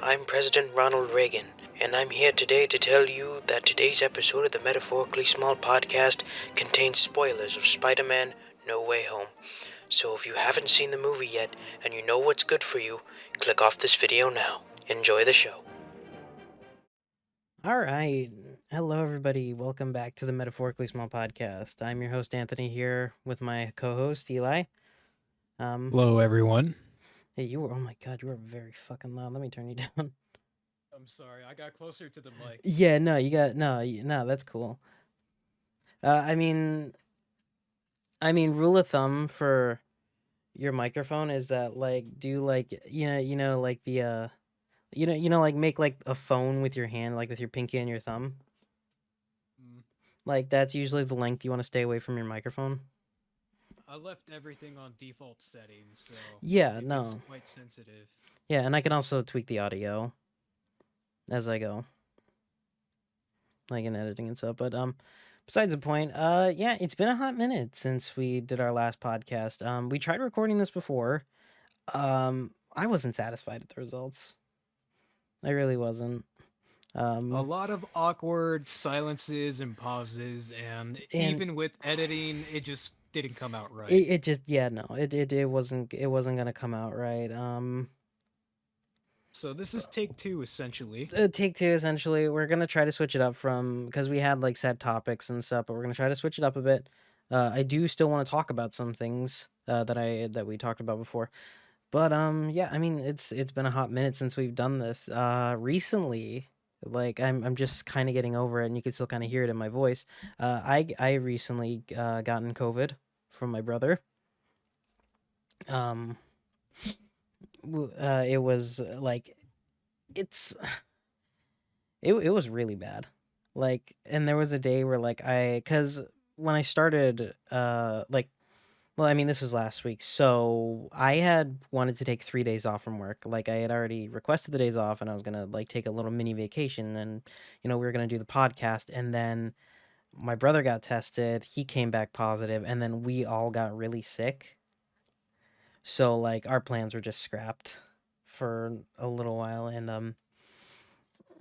I'm President Ronald Reagan, and I'm here today to tell you that today's episode of the Metaphorically Small podcast contains spoilers of Spider-Man No Way Home. So if you haven't seen the movie yet, and you know what's good for you, click off this video now. Enjoy the show. All right. Hello, everybody. Welcome back to the Metaphorically Small podcast. I'm your host, Anthony, here with my co-host, Eli. Hello, everyone. Hey, oh my God, you are very fucking loud. Let me turn you down. I'm sorry, I got closer to the mic. Yeah, no, no, that's cool. I mean, rule of thumb for your microphone is that do like the like make like a phone with your hand, like with your pinky and your thumb. Like that's usually the length you want to stay away from your microphone. I left everything on default settings, so Yeah, it's no. quite sensitive. Yeah, and I can also tweak the audio as I go, like in editing and stuff. But besides the point, yeah, it's been a hot minute since we did our last podcast. We tried recording this before. I wasn't satisfied with the results. I really wasn't. A lot of awkward silences and pauses, and even with editing, it just didn't come out right. It just it wasn't gonna come out right. So this is take two, essentially. Take two, essentially. We're gonna try to switch it up from because we had like set topics and stuff, but we're gonna try to switch it up a bit. I do still want to talk about some things that we talked about before, but yeah, I mean it's been a hot minute since we've done this. Recently, like I'm just kind of getting over it, and you can still kind of hear it in my voice. I recently gotten COVID from my brother. It was like it's it was really bad. Like, and there was a day where cuz when I started well, I mean, this was last week. So, I had wanted to take 3 days off from work. Like I had already requested the days off and I was going to like take a little mini vacation and we were going to do the podcast and then my brother got tested, he came back positive and then we all got really sick. So like our plans were just scrapped for a little while and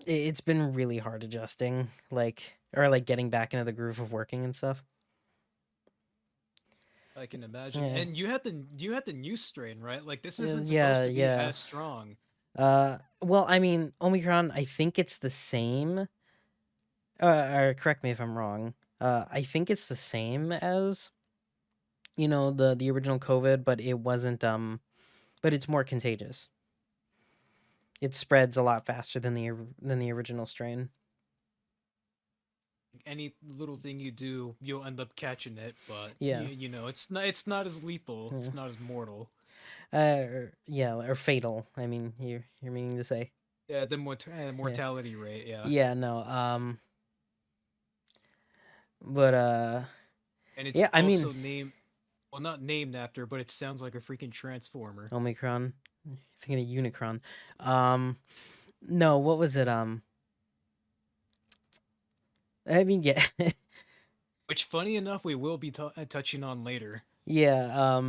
it's been really hard adjusting, or getting back into the groove of working and stuff. I can imagine. Yeah. And you had the new strain, right? Like this isn't Yeah, supposed to be yeah. as strong. Well, I mean, Omicron, I think it's the same. Or correct me if I'm wrong. I think it's the same as the original COVID, but it wasn't but it's more contagious. It spreads a lot faster than the original strain. Any little thing you do, you'll end up catching it. But Yeah. it's not as lethal. Yeah. It's not as mortal. Yeah, or fatal. I mean, you're meaning to say. Yeah, the mortality rate. Yeah. Yeah. No. But And it's yeah. I mean, also named. Well, not named after, but it sounds like a freaking transformer. Omicron. Thinking of Unicron. No. What was it? I mean, yeah. Which, funny enough, we will be touching on later. Yeah.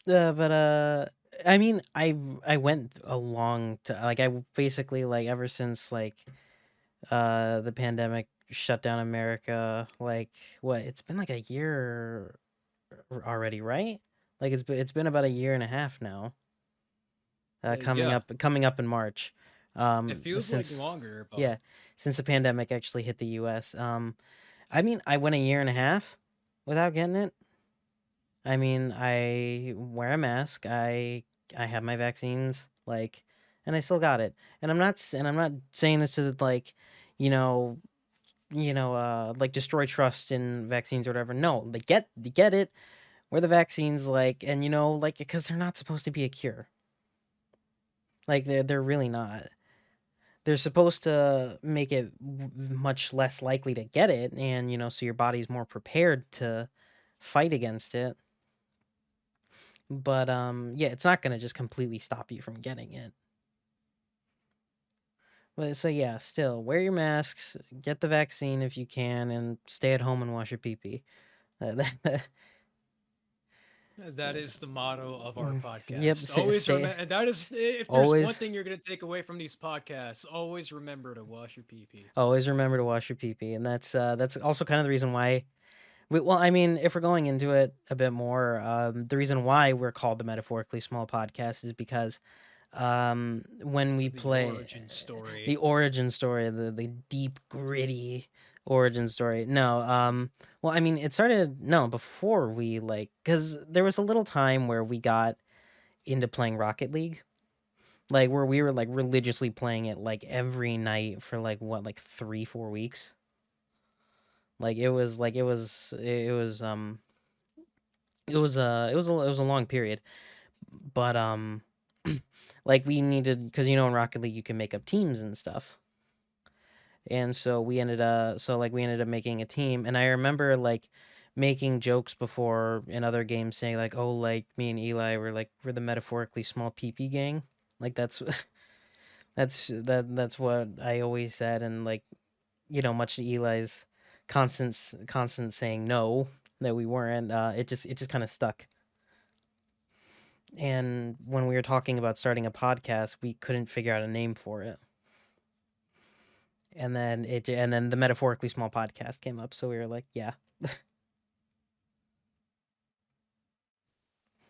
But I mean, I went along to like I basically like ever since the pandemic shut down America. Like what? It's been like a year already, right? Like it's been about a year and a half now. Coming up in March. It feels Since like longer. But... yeah, since the pandemic actually hit the U.S. I mean, I went a year and a half without getting it. I mean, I wear a mask. I have my vaccines, and I still got it. And I'm not saying this to like destroy trust in vaccines or whatever. No, like get it. Wear the vaccines, and because they're not supposed to be a cure. Like they're really not. They're supposed to make it much less likely to get it, and so your body's more prepared to fight against it. But yeah, it's not gonna just completely stop you from getting it. But so yeah, still wear your masks, get the vaccine if you can, and stay at home and wash your pee pee. That is the motto of our Yep, podcast. Always stay remember, and that is if there's one always thing you're gonna take away from these podcasts, always remember to wash your pee pee. always remember to wash your pee pee, and that's also kind of the reason why. Well, I mean, if we're going into it a bit more, the reason why we're called the Metaphorically Small Podcast is because when we The play origin story. the origin story, the deep gritty origin story. No, well, I mean, it started no before we like because there was a little time where we got into playing Rocket League, like where we were like religiously playing it like every night for like what like 3 4 weeks. Like it was a long period, but like we needed because in Rocket League you can make up teams and stuff. And so we ended up making a team, and I remember like making jokes before in other games saying like, oh, like me and Eli we're the metaphorically small PP gang. Like that's that's what I always said, and like much to Eli's constant saying no that we weren't. It just kind of stuck. And when we were talking about starting a podcast, we couldn't figure out a name for it. And then the metaphorically small podcast came up, so we were like, yeah,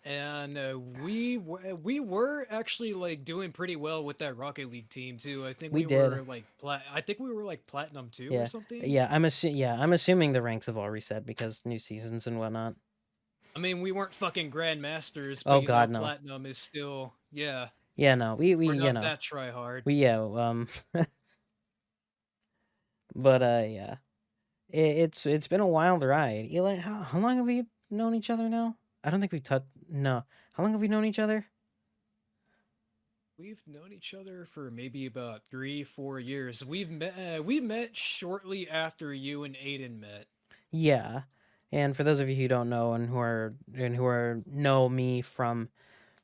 And we were actually like doing pretty well with that Rocket League team too. I think we we did. were like I think we were like platinum 2 or Yeah, something. yeah. I'm assuming the ranks have all reset because new seasons and whatnot. I mean, we weren't fucking grandmasters, but Oh God, no. platinum is still, yeah. Yeah, no. We We're not that try hard. we yeah but yeah. It's been a wild ride. Eli, how long have we known each other now? I don't think we touched. No, how long have we known each other? We've known each other for maybe about 3 4 years. We met shortly after you and Aiden met. Yeah, and for those of you who don't know and who are know me from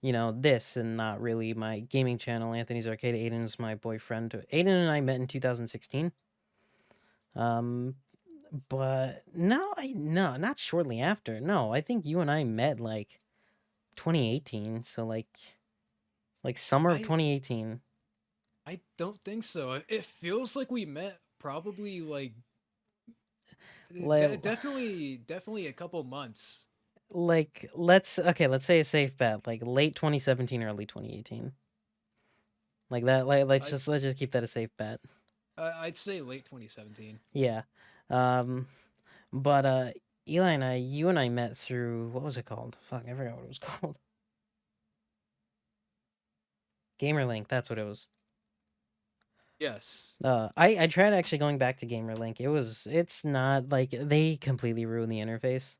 this and not really my gaming channel, Anthony's Arcade. Aiden's my boyfriend. Aiden and I met in 2016. Um, but no, not shortly after. No, I think you and I met like 2018. So like summer of I 2018. I don't think so. It feels like we met probably like Like definitely a couple months. let's say a safe bet like late 2017, early 2018. Like that. Like I'd let's just keep that a safe bet. I'd say late 2017. Yeah. Um, but Eli and you and I met through what was it called? Fuck, I forgot what it was called. GamerLink, that's what it was. Yes. I tried actually going back to GamerLink. It's not like they completely ruined the interface.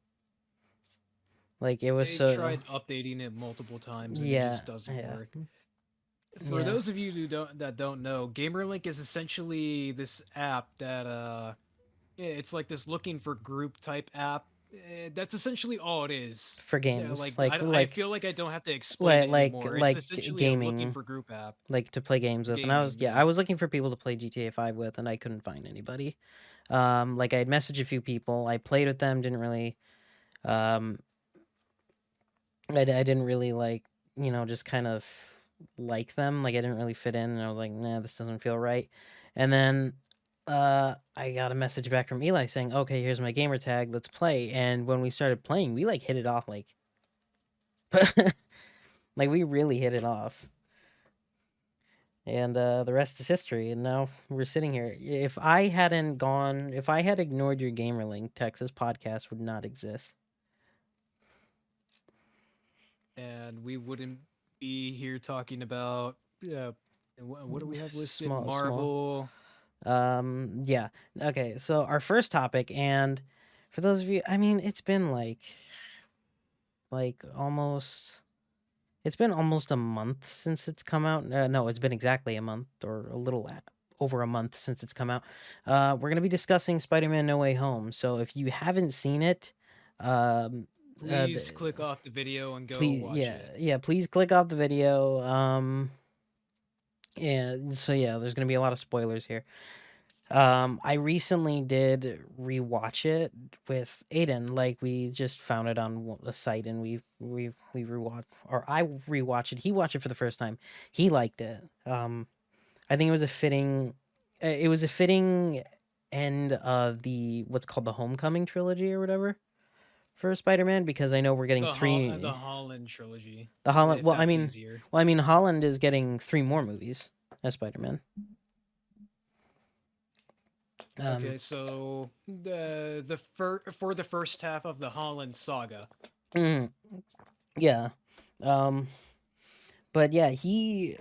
Like it was They so tried updating it multiple times and it yeah, just doesn't yeah, work. For yeah. those of you that don't know, GamerLink is essentially this app that it's like this looking for group type app. That's essentially all it is. For Yeah, games, like I feel like I don't have to explain it anymore. It's like essentially a looking gaming, for group app like to play games for with. And I was gaming. I Yeah. was looking for people to play GTA 5 with, and I couldn't find anybody. Like I had messaged a few people. I played with them. Didn't really. Um, I didn't really like just kind of like them. Like I didn't really fit in, and I was like, nah, this doesn't feel right. And then I got a message back from Eli saying, okay, here's my gamer tag, let's play. And when we started playing, we like hit it off like like we really hit it off. And the rest is history. And now we're sitting here. If I had ignored your gamer link, Texas podcast would not exist. And we wouldn't be here talking about what do we have listed? Small. Marvel. Yeah. Okay. So our first topic, and for those of you, I mean, it's been like almost. It's been almost a month since it's come out. No, it's been exactly a month or a little over a month since it's come out. We're gonna be discussing Spider-Man: No Way Home. So if you haven't seen it, um, Please click off the video and go please, watch it. yeah, please click off the video. And so yeah, there's gonna be a lot of spoilers here. I recently did rewatch it with Aiden. Like we just found it on a site and we rewatched, or I rewatched it. He watched it for the first time. He liked it. I think it was a fitting end of the what's called the Homecoming trilogy or whatever for Spider-Man, because I know we're getting The three. Holland trilogy, The Holland. if that's easier. Well, I mean, Holland is getting three more movies as Spider-Man. Um, Okay, so for the first half of the Holland saga. mm, yeah. Um, but yeah, he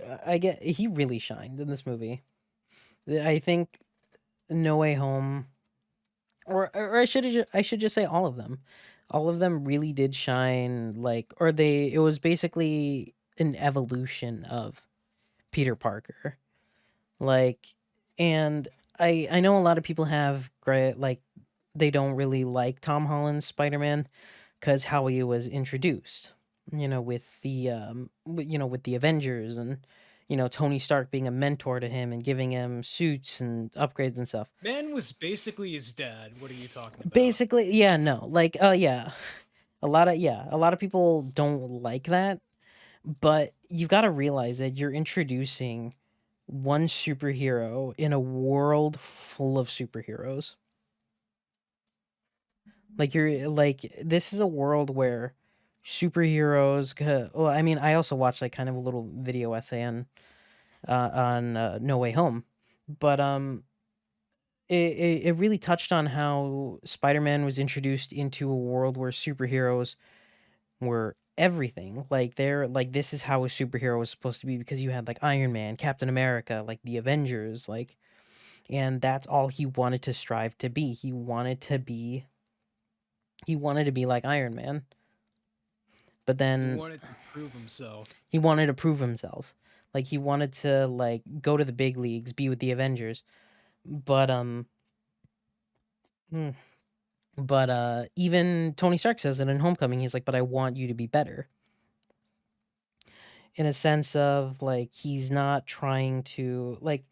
really shined in this movie. I think No Way Home, or I should just say all of them. All of them really did shine. Like, or they it was basically an evolution of Peter Parker. Like, and I know a lot of people have great like they don't really like Tom Holland's Spider-Man because how he was introduced, with with the Avengers, and Tony Stark being a mentor to him and giving him suits and upgrades and stuff. Man was basically his dad. What are you talking about? Basically, yeah, no, like, yeah, a lot of people don't like that, but you've got to realize that you're introducing one superhero in a world full of superheroes. Like you're like this is a world where well, I mean, I also watched like kind of a little video essay on No Way Home, but it really touched on how Spider-Man was introduced into a world where superheroes were everything. Like they're like this is how a superhero was supposed to be, because you had like Iron Man, Captain America, like the Avengers, like, and that's all he wanted to strive to be. He wanted to be like Iron Man. But He then wanted to prove himself. he wanted to prove himself. Like he wanted to like go to the big leagues, be with the Avengers. But hmm, even Tony Stark says it in Homecoming. He's like, "But I want you to be better." In a sense of like he's not trying to like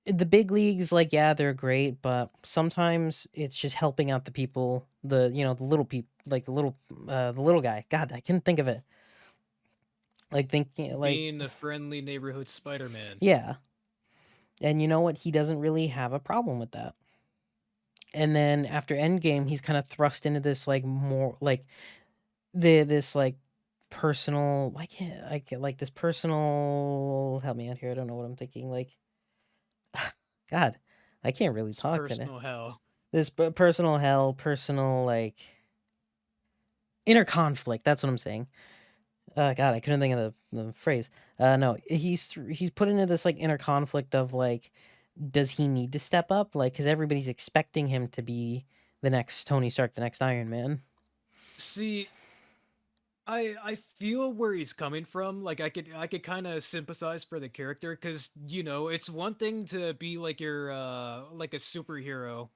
the big leagues, like, yeah, they're great, but sometimes it's just helping out the people, the little people, like the little guy. God, I couldn't think of it. Like thinking like Being a friendly neighborhood Spider-Man. yeah. And you know what? He doesn't really have a problem with that. And then after Endgame, he's kind of thrust into this like more like this like personal. Why can't I get like this personal? Help me out here. I don't know what I'm thinking. Like, God, I can't really It's talk today. personal hell. This personal hell, personal like inner conflict. That's what I'm saying. God, I couldn't think of the phrase. No, he's put into this like inner conflict of like, does he need to step up? Like, because everybody's expecting him to be the next Tony Stark, the next Iron Man. See, I feel where he's coming from. Like I could kind of sympathize for the character because it's one thing to be like your like a superhero,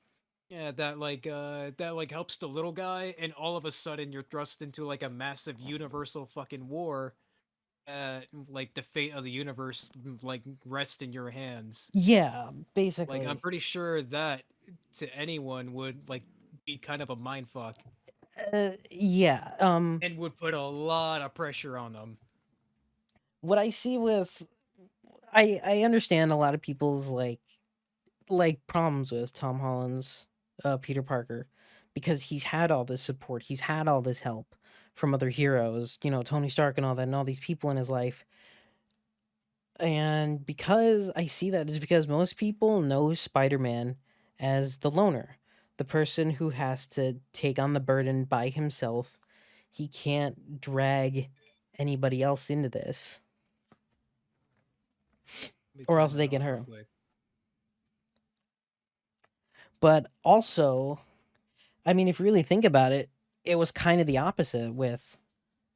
yeah, that like helps the little guy, and all of a sudden you're thrust into like a massive universal fucking war. Like the fate of the universe like rests in your hands. Yeah, Like I'm basically. pretty sure that to anyone would like be kind of a mind fuck Yeah. and would put a lot of pressure on them. What I see with I understand a lot of people's like problems with Tom Holland's Peter Parker, because he's had all this support, he's had all this help from other heroes, Tony Stark and all that, and all these people in his life. And because I see that is because most people know Spider-Man as the loner, the person who has to take on the burden by himself. He can't drag anybody else into this, Let me or turn else that they get off real hurt. quick. But also, I mean, if you really think about it, it was kind of the opposite with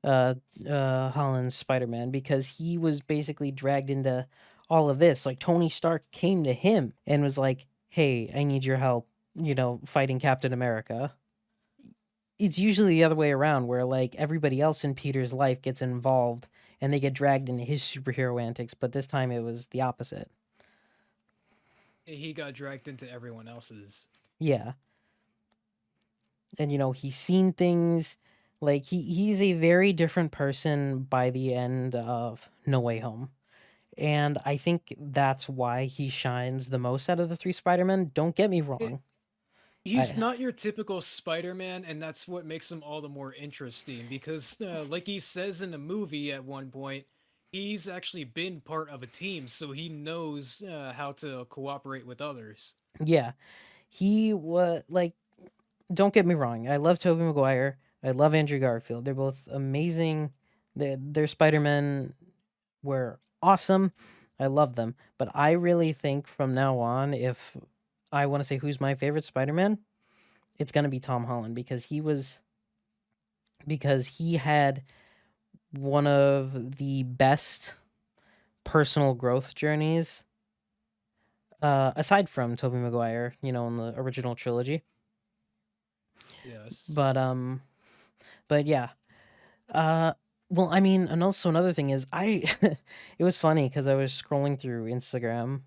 uh Holland's Spider-Man, because he was basically dragged into all of this. Like Tony Stark came to him and was like, "Hey, I need your help, fighting Captain America." It's usually the other way around, where like everybody else in Peter's life gets involved and they get dragged into his superhero antics, but this time it was the opposite. He got dragged into everyone else's. Yeah. And he's seen things, like he's a very different person by the end of No Way Home. And I think that's why he shines the most out of the three Spider-Men. Don't get me It, wrong. he's I not your typical Spider-Man, and that's what makes him all the more interesting because, like he says in the movie at one point, he's actually been part of a team, so he knows how to cooperate with others. Yeah, he was like, don't get me wrong. I love Tobey Maguire. I love Andrew Garfield. They're both amazing. Their Spider-Men were awesome. I love them. But I really think from now on, if I want to say who's my favorite Spider-Man, it's gonna be Tom Holland because he had one of the best personal growth journeys, aside from Tobey Maguire, in the original trilogy. Yes. But but yeah. Uh well, I mean, and also another thing is it was funny because I was scrolling through Instagram,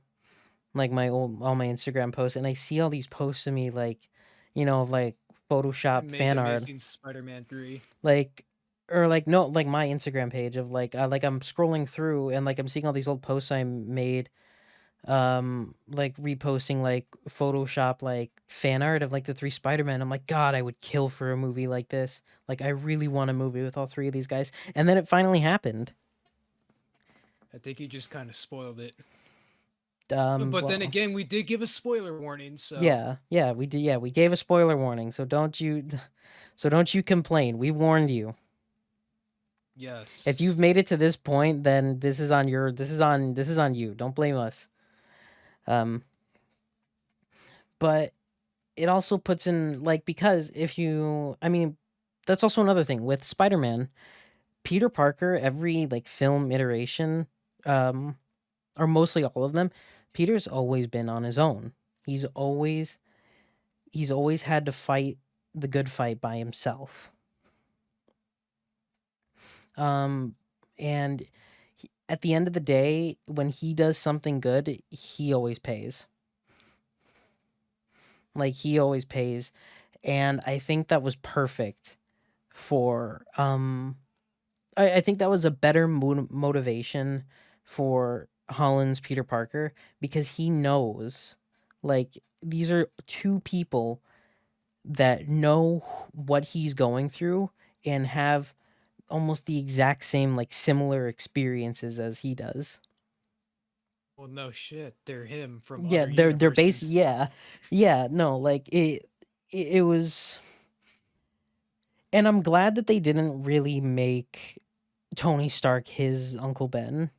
like all my Instagram posts, and I see all these posts of me like, like Photoshop Make fan art, Amazing Spider-Man 3. like or like no, like my Instagram page of like I'm scrolling through and like I'm seeing all these old posts I made, like reposting like Photoshop like fan art of like the three Spider-Man. I'm like, God, I would kill for a movie like this. Like I really want a movie with all three of these guys. And then it finally happened. I think he just kind of spoiled it. But then Well, again, we did give a spoiler warning, so yeah, we did. Yeah, we gave a spoiler warning, so don't you complain. We warned you. yes. If you've made it to this point, then this is on you. Don't blame us. Um, but it also puts in like, because if you, I mean, that's also another thing with Spider-Man. Peter Parker, every like film iteration, um, or mostly all of them, Peter's always been on his own. He's always he's always had to fight the good fight by himself. Um, and at the end of the day, when he does something good, he always pays. Like he always pays, and I think that was perfect for I think that was a better motivation for Holland's Peter Parker, because he knows, like, these are two people that know what he's going through and have almost the exact same, like, similar experiences as he does. Well, no shit. They're him from Yeah, other they're base. universes. Yeah, yeah. No, like it was, and I'm glad that they didn't really make Tony Stark his Uncle Ben.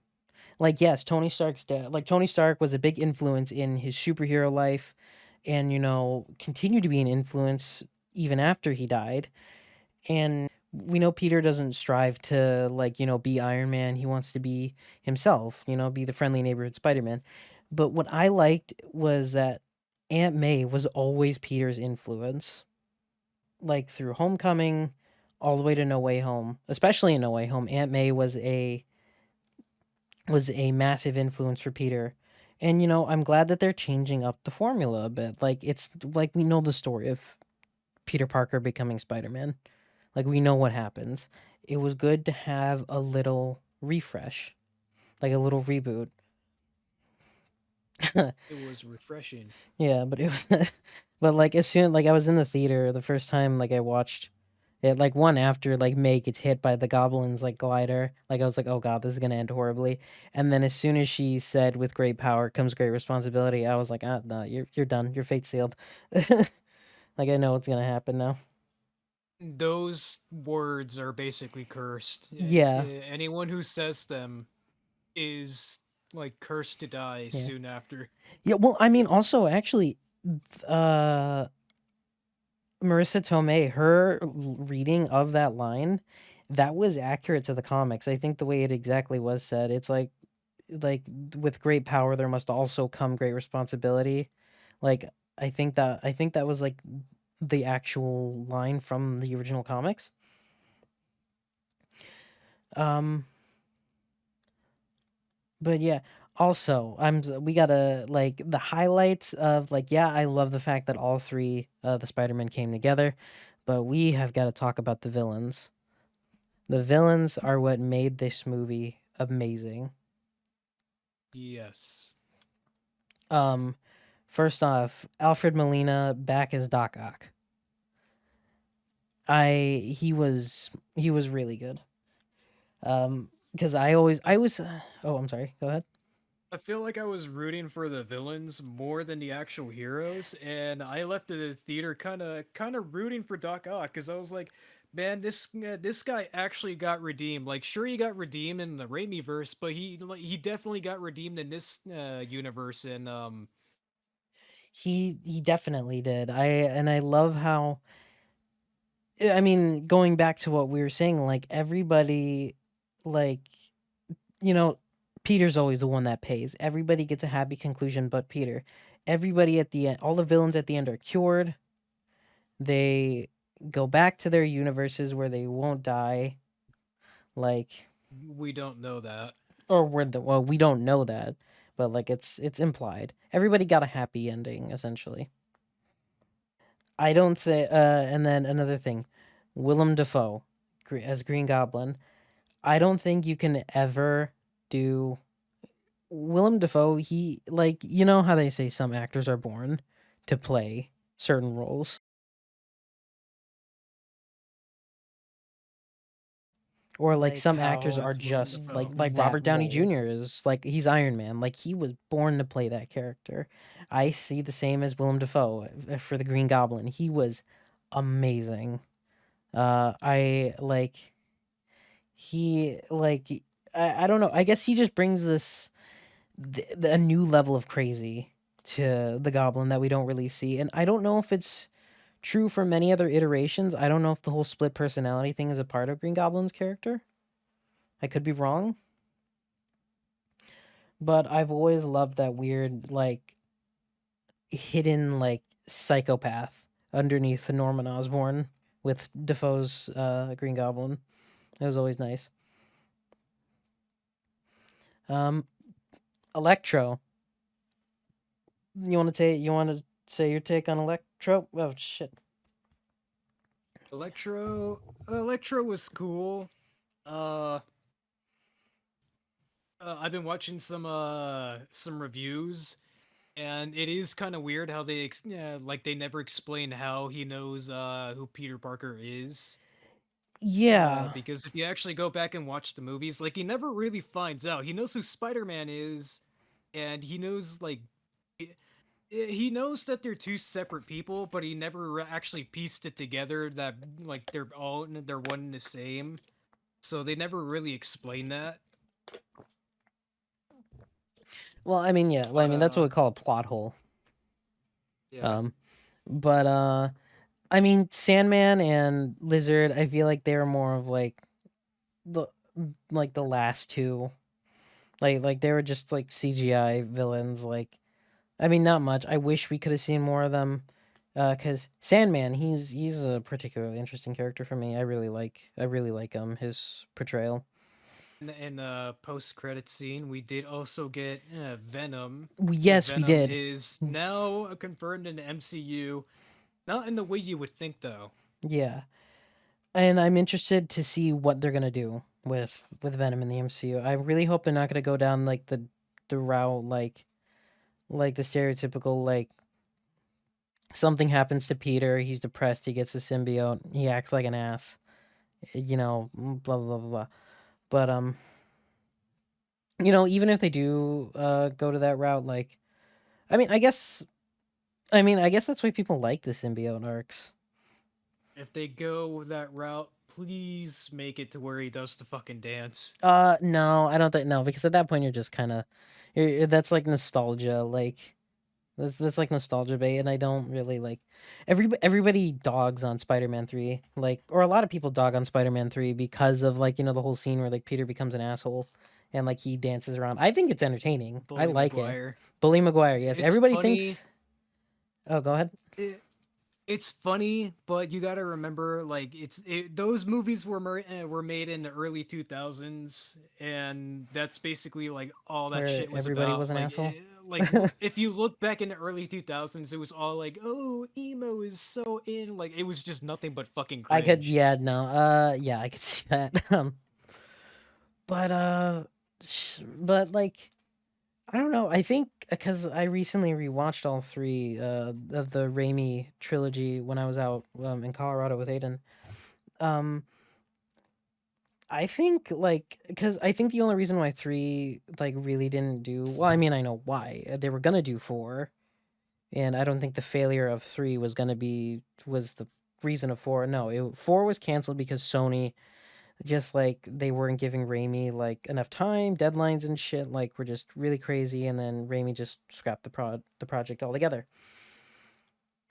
Like, yes, Tony Stark's dad, like Tony Stark was a big influence in his superhero life, and continued to be an influence even after he died. And we know Peter doesn't strive to, like, be Iron Man. He wants to be himself, be the friendly neighborhood Spider-Man. But what I liked was that Aunt May was always Peter's influence, like through Homecoming all the way to No Way Home. Especially in No Way Home, Aunt May was a massive influence for Peter. And I'm glad that they're changing up the formula a bit. Like, it's like we know the story of Peter Parker becoming Spider-Man. Like, we know what happens. It was good to have a little refresh, like a little reboot. It was refreshing. Yeah, but it was but like as soon like I was in the theater the first time, like I watched it, like one after like May gets hit by the Goblin's like glider. Like I was like, "Oh god, this is going to end horribly." And then as soon as she said, "With great power comes great responsibility," I was like, "Ah, no, you're done. Your fate's sealed." Like I know what's going to happen now. Those words are basically cursed. Yeah. Anyone who says them is like cursed to die Yeah. soon after. Yeah, well, I mean also actually, uh Marissa Tomei, her reading of that line, that was accurate to the comics. I think the way it exactly was said, it's like with great power there must also come great responsibility. Like I think that was like the actual line from the original comics. Um but yeah. Also, we gotta like the highlights of like yeah, I love the fact that all three the Spider-Man came together, but we have got to talk about the villains. The villains are what made this movie amazing. Yes. Um, First off, Alfred Molina back as Doc Ock. He was really good. Because I was oh, I'm sorry. Go ahead. I feel like I was rooting for the villains more than the actual heroes, and I left the theater kind of rooting for Doc Ock because I was like, man, this guy actually got redeemed. Like, sure, he got redeemed in the Raimi verse, but he definitely got redeemed in this universe. And He definitely did. I love how I mean, going back to what we were saying, like everybody, like you know, Peter's always the one that pays. Everybody gets a happy conclusion, but Peter. Everybody at the end, all the villains at the end are cured. They go back to their universes where they won't die. Like, we don't know that. or where the well, we don't know that, but like it's implied. Everybody got a happy ending essentially. I don't think. And then another thing, Willem Dafoe as Green Goblin. I don't think you can ever do Willem Dafoe. He like you know how they say some actors are born to play certain roles, or like Like some actors how are it's Willem just Dafoe. like That Robert Downey role. Jr. is like he's Iron Man. Like he was born to play that character. I see the same as Willem Dafoe for the Green Goblin. He was amazing. I like he like I don't know. I guess he just brings this a new level of crazy to the Goblin that we don't really see, and I don't know if it's true for many other iterations. I don't know if the whole split personality thing is a part of Green Goblin's character. I could be wrong, but I've always loved that weird like hidden like psychopath underneath Norman Osborn with Defoe's Green Goblin. It was always nice. Um, Electro. You want to say your take on Electro? Oh shit. Electro was cool. Uh, I've been watching some reviews, and it is kind of weird how like they never explain how he knows who Peter Parker is. Yeah. Because if you actually go back and watch the movies, like he never really finds out. He knows who Spider-Man is, and he knows like he knows that they're two separate people, but he never actually pieced it together that like they're one and the same. So they never really explain that. Well, I mean, yeah. Well, I But mean, that's what we call a plot hole. yeah. Um, but I mean, Sandman and Lizard. I feel like they were more of the like the last two. Like they were just like CGI villains. Like, I mean, not much. I wish we could have seen more of them. Cause Sandman, he's a particularly interesting character for me. I really like his portrayal. In the post-credit scene, we did also get Venom. Yes, we Venom did. is now confirmed in the MCU. Not in the way you would think, though. Yeah, and I'm interested to see what they're gonna do with Venom in the MCU. I really hope they're not gonna go down like the route like the stereotypical like something happens to Peter, he's depressed, he gets a symbiote, he acts like an ass, blah blah blah blah. But even if they do go to that route, like I mean, I guess that's why people like the symbiote arcs. If they go that route, please make it to where he does the fucking dance. No, I don't think no, because at that point you're just kind of, that's like nostalgia, like that's like nostalgia bait, and I don't really like. Everybody dogs on Spider-Man 3, like, or a lot of people dog on Spider-Man 3 because of like the whole scene where like Peter becomes an asshole, and like he dances around. I think it's entertaining. I Bully like it. Maguire. Bully Maguire, yes. It's Everybody funny. thinks. Oh, go ahead. It's funny, but you got to remember, like those movies were made in the early 2000s, and that's basically like all that where shit was everybody was about. an asshole. If you look back in the early 2000s, it was all like, oh, emo is so in. Like it was just nothing but fucking I could, cringe. yeah, no, yeah, I could see that. But but like, I don't know. I think because I recently rewatched all three of the Raimi trilogy when I was out in Colorado with Aiden. Um, I think like because I think the only reason why three like really didn't do well. I mean, I know why they were gonna do four, and I don't think the failure of three was the reason of four. No, four was canceled because Sony just like they weren't giving Raimi like enough time, deadlines and shit. Like were just really crazy, and then Raimi just scrapped the project altogether.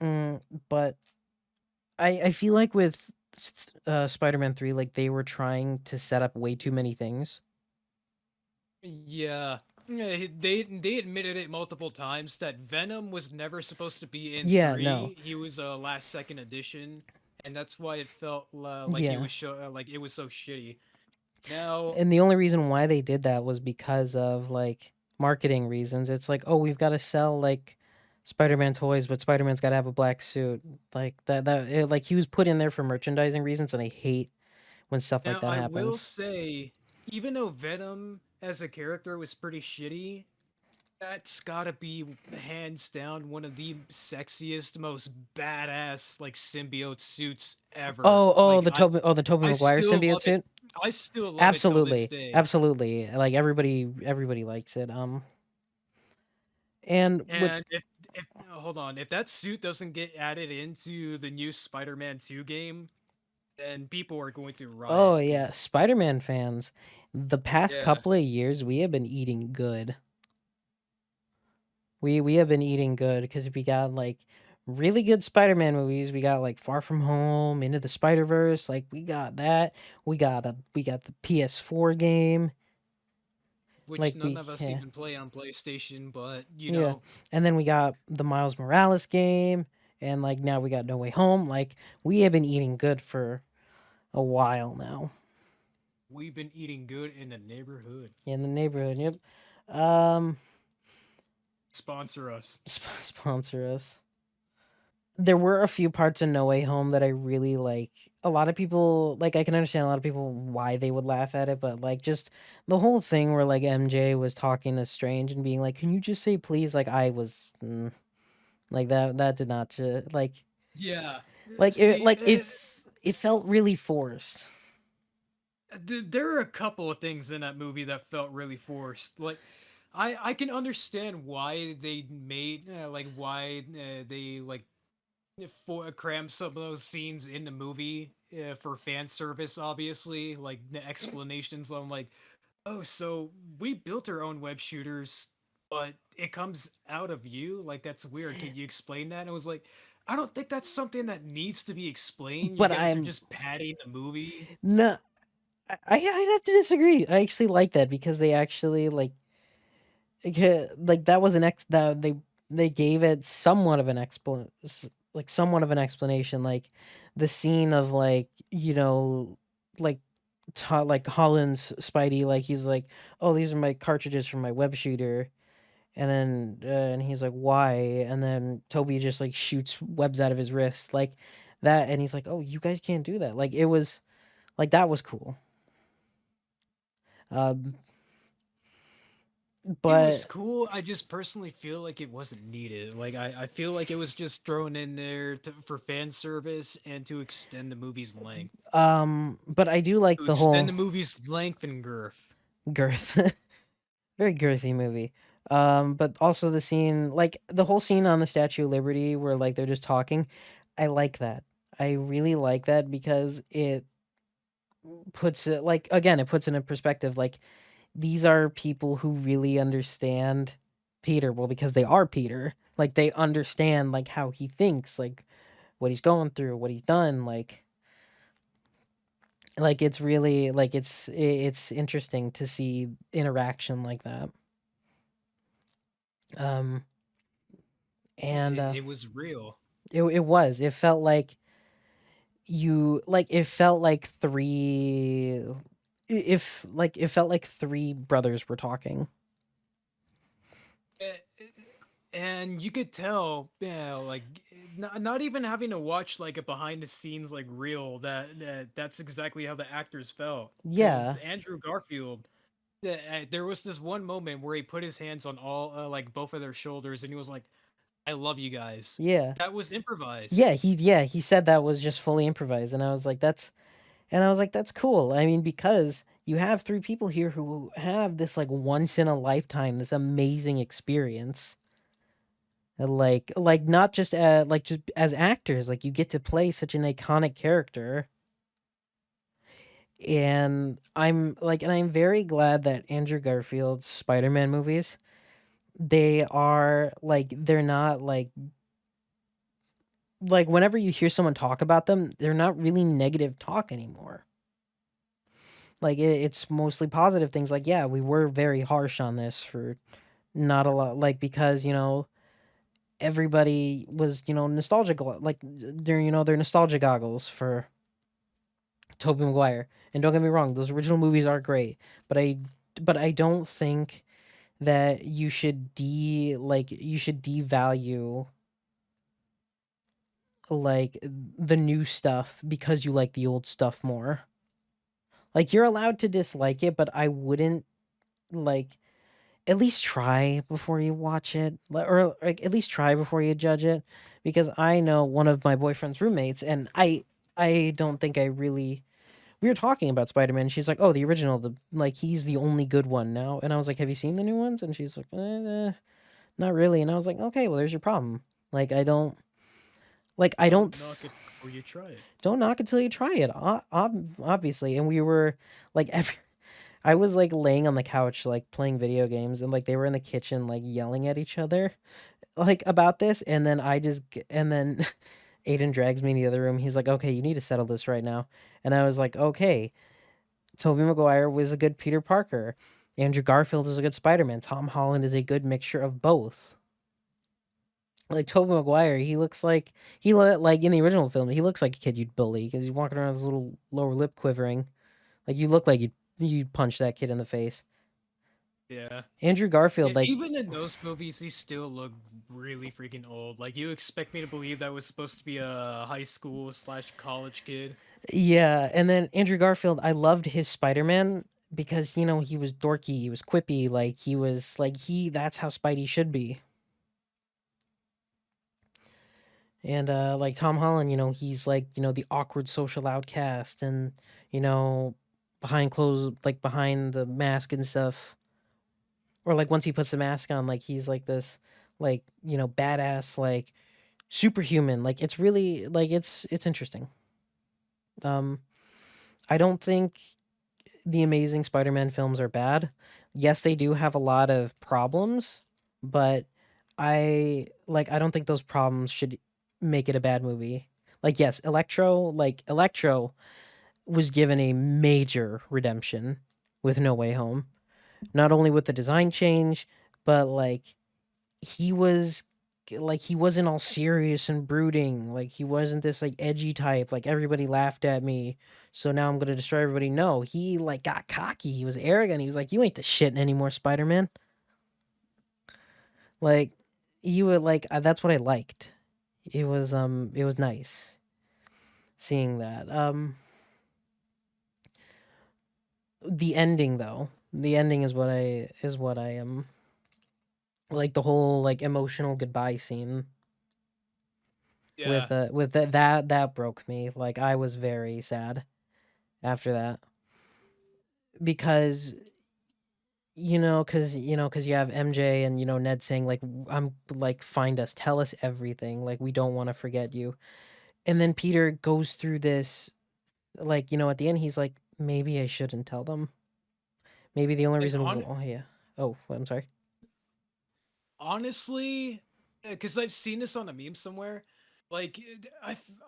Mm, but I feel like with Spider-Man 3, like they were trying to set up way too many things. Yeah. Yeah, they admitted it multiple times that Venom was never supposed to be in Yeah, no. 3. He was a last second addition, and that's why it felt Yeah. like it was so shitty. Now, And the only reason why they did that was because of like marketing reasons. It's like, oh, we've got to sell like Spider-Man toys, but Spider-Man's got to have a black suit. Like like he was put in there for merchandising reasons, and I hate when stuff like now that I will happens. say, even though Venom as a character was pretty shitty, that's gotta be hands down one of the sexiest, most badass like symbiote suits ever. Like The Tobey I Maguire still symbiote love it. suit. I still love it till this Absolutely, day. absolutely. Like everybody likes it. And with And if hold on, if that suit doesn't get added into the new Spider-Man 2 game, then people are going to oh riot yeah, because Spider-Man fans, the past yeah, couple of years we have been eating good. We have been eating good because we got like really good Spider-Man movies. We got like Far From Home, Into the Spider-Verse. Like we got that. We got the PS4 game. which Like none we of us yeah even play on PlayStation, but you yeah, know, and then we got the Miles Morales game, and like now we got No Way Home. Like we have been eating good for a while now we've been eating good in the neighborhood. in the neighborhood. Yep. Um, Sponsor us. sponsor us. There were a few parts in No Way Home that I really like. A lot of people like I can understand a lot of people why they would laugh at it, but like just the whole thing where like MJ was talking to Strange and being like, "Can you just say please?" Like I was like that did not Yeah. See, like if it felt really forced. there are a couple of things in that movie that felt really forced. Like, I can understand why they made like why they like for cram some of those scenes in the movie for fan service. Obviously, like the explanations on like, oh, so we built our own web shooters, but it comes out of you. Like that's weird. Could you explain that? And it was like, I don't think that's something that needs to be explained. You But guys are I'm just padding the movie. no I'd have to disagree. I actually like that because they actually like that was an ex that they gave it somewhat of an like somewhat of an explanation, like the scene of like like like Holland's Spidey, like he's like, oh, these are my cartridges from my web shooter, and then and he's like, why? And then Toby just like shoots webs out of his wrist like that, and he's like, oh, you guys can't do that. Like it was like that was cool. um It was but cool. I just personally feel like it wasn't needed. Like I feel like it was just thrown in there for fan service and to extend the movie's length. but I do like To the extend whole the movie's length and girth. girth. Very girthy movie. But also the scene, like the whole scene on the Statue of Liberty where like they're just talking, I like that. I really like that because it puts it like again, it puts it in perspective. Like these are people who really understand Peter. Well, because they are Peter. Like they understand like how he thinks, like what he's going through, what he's done. Like it's really like it's interesting to see interaction like that. Um and It was real. It was. It felt like it felt like it felt like three brothers were talking. Eh, eh, and you could tell, yeah, like not even having to watch like a behind the scenes like reel that's exactly how the actors felt. Because Yeah. Andrew Garfield, there was this one moment where he put his hands on all like both of their shoulders, and he was like, "I love you guys." Yeah. That was improvised. Yeah, he said that was just fully improvised and I was like that's cool. I mean because you have three people here who have this like once in a lifetime this amazing experience. Like not just like just as actors, like you get to play such an iconic character. And I'm very glad that Andrew Garfield's Spider-Man movies, they are like they're not like whenever you hear someone talk about them, they're not really negative talk anymore. Like it's mostly positive things like yeah, we were very harsh on this for not a lot like because, everybody was, nostalgic like during their nostalgia goggles for Tobey Maguire. And don't get me wrong, those original movies are great, but I don't think that you should devalue like the new stuff because you like the old stuff more. Like you're allowed to dislike it, but I wouldn't like at least try before you watch it or like at least try before you judge it because I know one of my boyfriend's roommates and I don't think I really we were talking about Spider-Man. She's like, "Oh, the original, the like he's the only good one now." And I was like, "Have you seen the new ones?" And she's like, not really." And I was like, "Okay, well, there's your problem. Like, I don't Don't knock it before you try it. don't knock it till you try it. Obviously." And we were like, I was like laying on the couch, like playing video games, and like they were in the kitchen, like yelling at each other, like about this. And then Aiden drags me in the other room. He's like, "Okay, you need to settle this right now." And I was like, "Okay." Tobey Maguire was a good Peter Parker. Andrew Garfield is a good Spider-Man. Tom Holland is a good mixture of both. Like Tobey Maguire, he looks like like in the original film, he looks like a kid you'd bully because he's walking around with his little lower lip quivering. Like you look like you'd punch that kid in the face. Yeah. Andrew Garfield, like Even in those movies, he still looked really freaking old. Like, you expect me to believe that was supposed to be a high school slash college kid? yeah, and then Andrew Garfield, I loved his Spider-Man because he was dorky, he was quippy, like he was like he that's how Spidey should be. And like Tom Holland, he's like, the awkward social outcast and, you know, behind clothes like behind the mask and stuff. Or like once he puts the mask on, like he's like this like, badass, like superhuman. Like it's really like it's interesting. Um I don't think the Amazing Spider-Man films are bad. Yes, they do have a lot of problems, but I don't think those problems should make it a bad movie. Like yes, Electro was given a major redemption with No Way Home. Not only with the design change, but he was he wasn't all serious and brooding. Like he wasn't this like edgy type. Like everybody laughed at me, so now I'm gonna destroy everybody. No, he like got cocky. He was arrogant. He was like, "You ain't the shit anymore, Spider Man." Like you would like that's what I liked. It was nice seeing that. The ending though, the ending is what I am like the whole like emotional goodbye scene Yeah. with that broke me. Like I was very sad after that because because you have MJ and Ned saying like I'm like find us, tell us everything, like we don't want to forget you. And then Peter goes through this like at the end he's like maybe I shouldn't tell them. Maybe the only And reason oh yeah. Oh, I'm sorry. honestly, because I've seen this on a meme somewhere, like,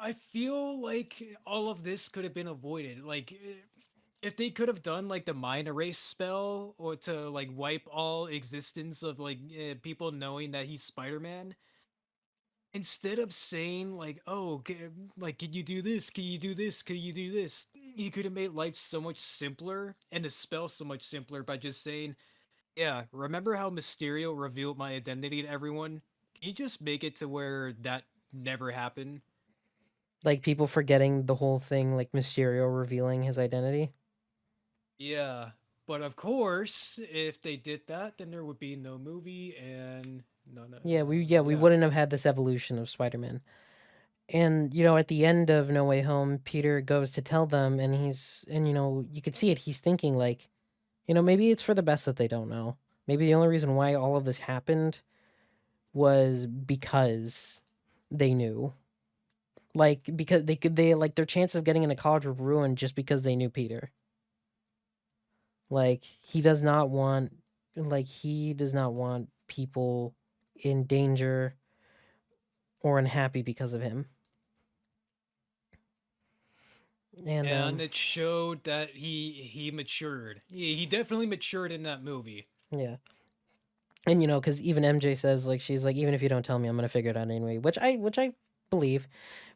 I feel like all of this could have been avoided. Like, if they could have done like the mind erase spell or to like wipe all existence of like people knowing that he's Spider-Man, instead of saying like, "Oh, like, can you do this? Can you do this? Can you do this?" He could have made life so much simpler and the spell so much simpler by just saying, "Yeah, remember how Mysterio revealed my identity to everyone? Can you just make it to where that never happened?" Like people forgetting the whole thing, like Mysterio revealing his identity. Yeah, but of course, if they did that, then there would be no movie and no, no, Yeah, we yeah, wouldn't have had this evolution of Spider-Man. And you know, at the end of No Way Home, Peter goes to tell them, and you know, you could see it. He's thinking like, you know, maybe it's for the best that they don't know. Maybe the only reason why all of this happened was because they knew. Like because they like their chance of getting into college were ruined just because they knew Peter. Like he does not want people in danger or unhappy because of him. And and it showed that he matured. He definitely matured in that movie. yeah. And you know, because even MJ says like she's like, even if you don't tell me, I'm gonna figure it out anyway, which I believe.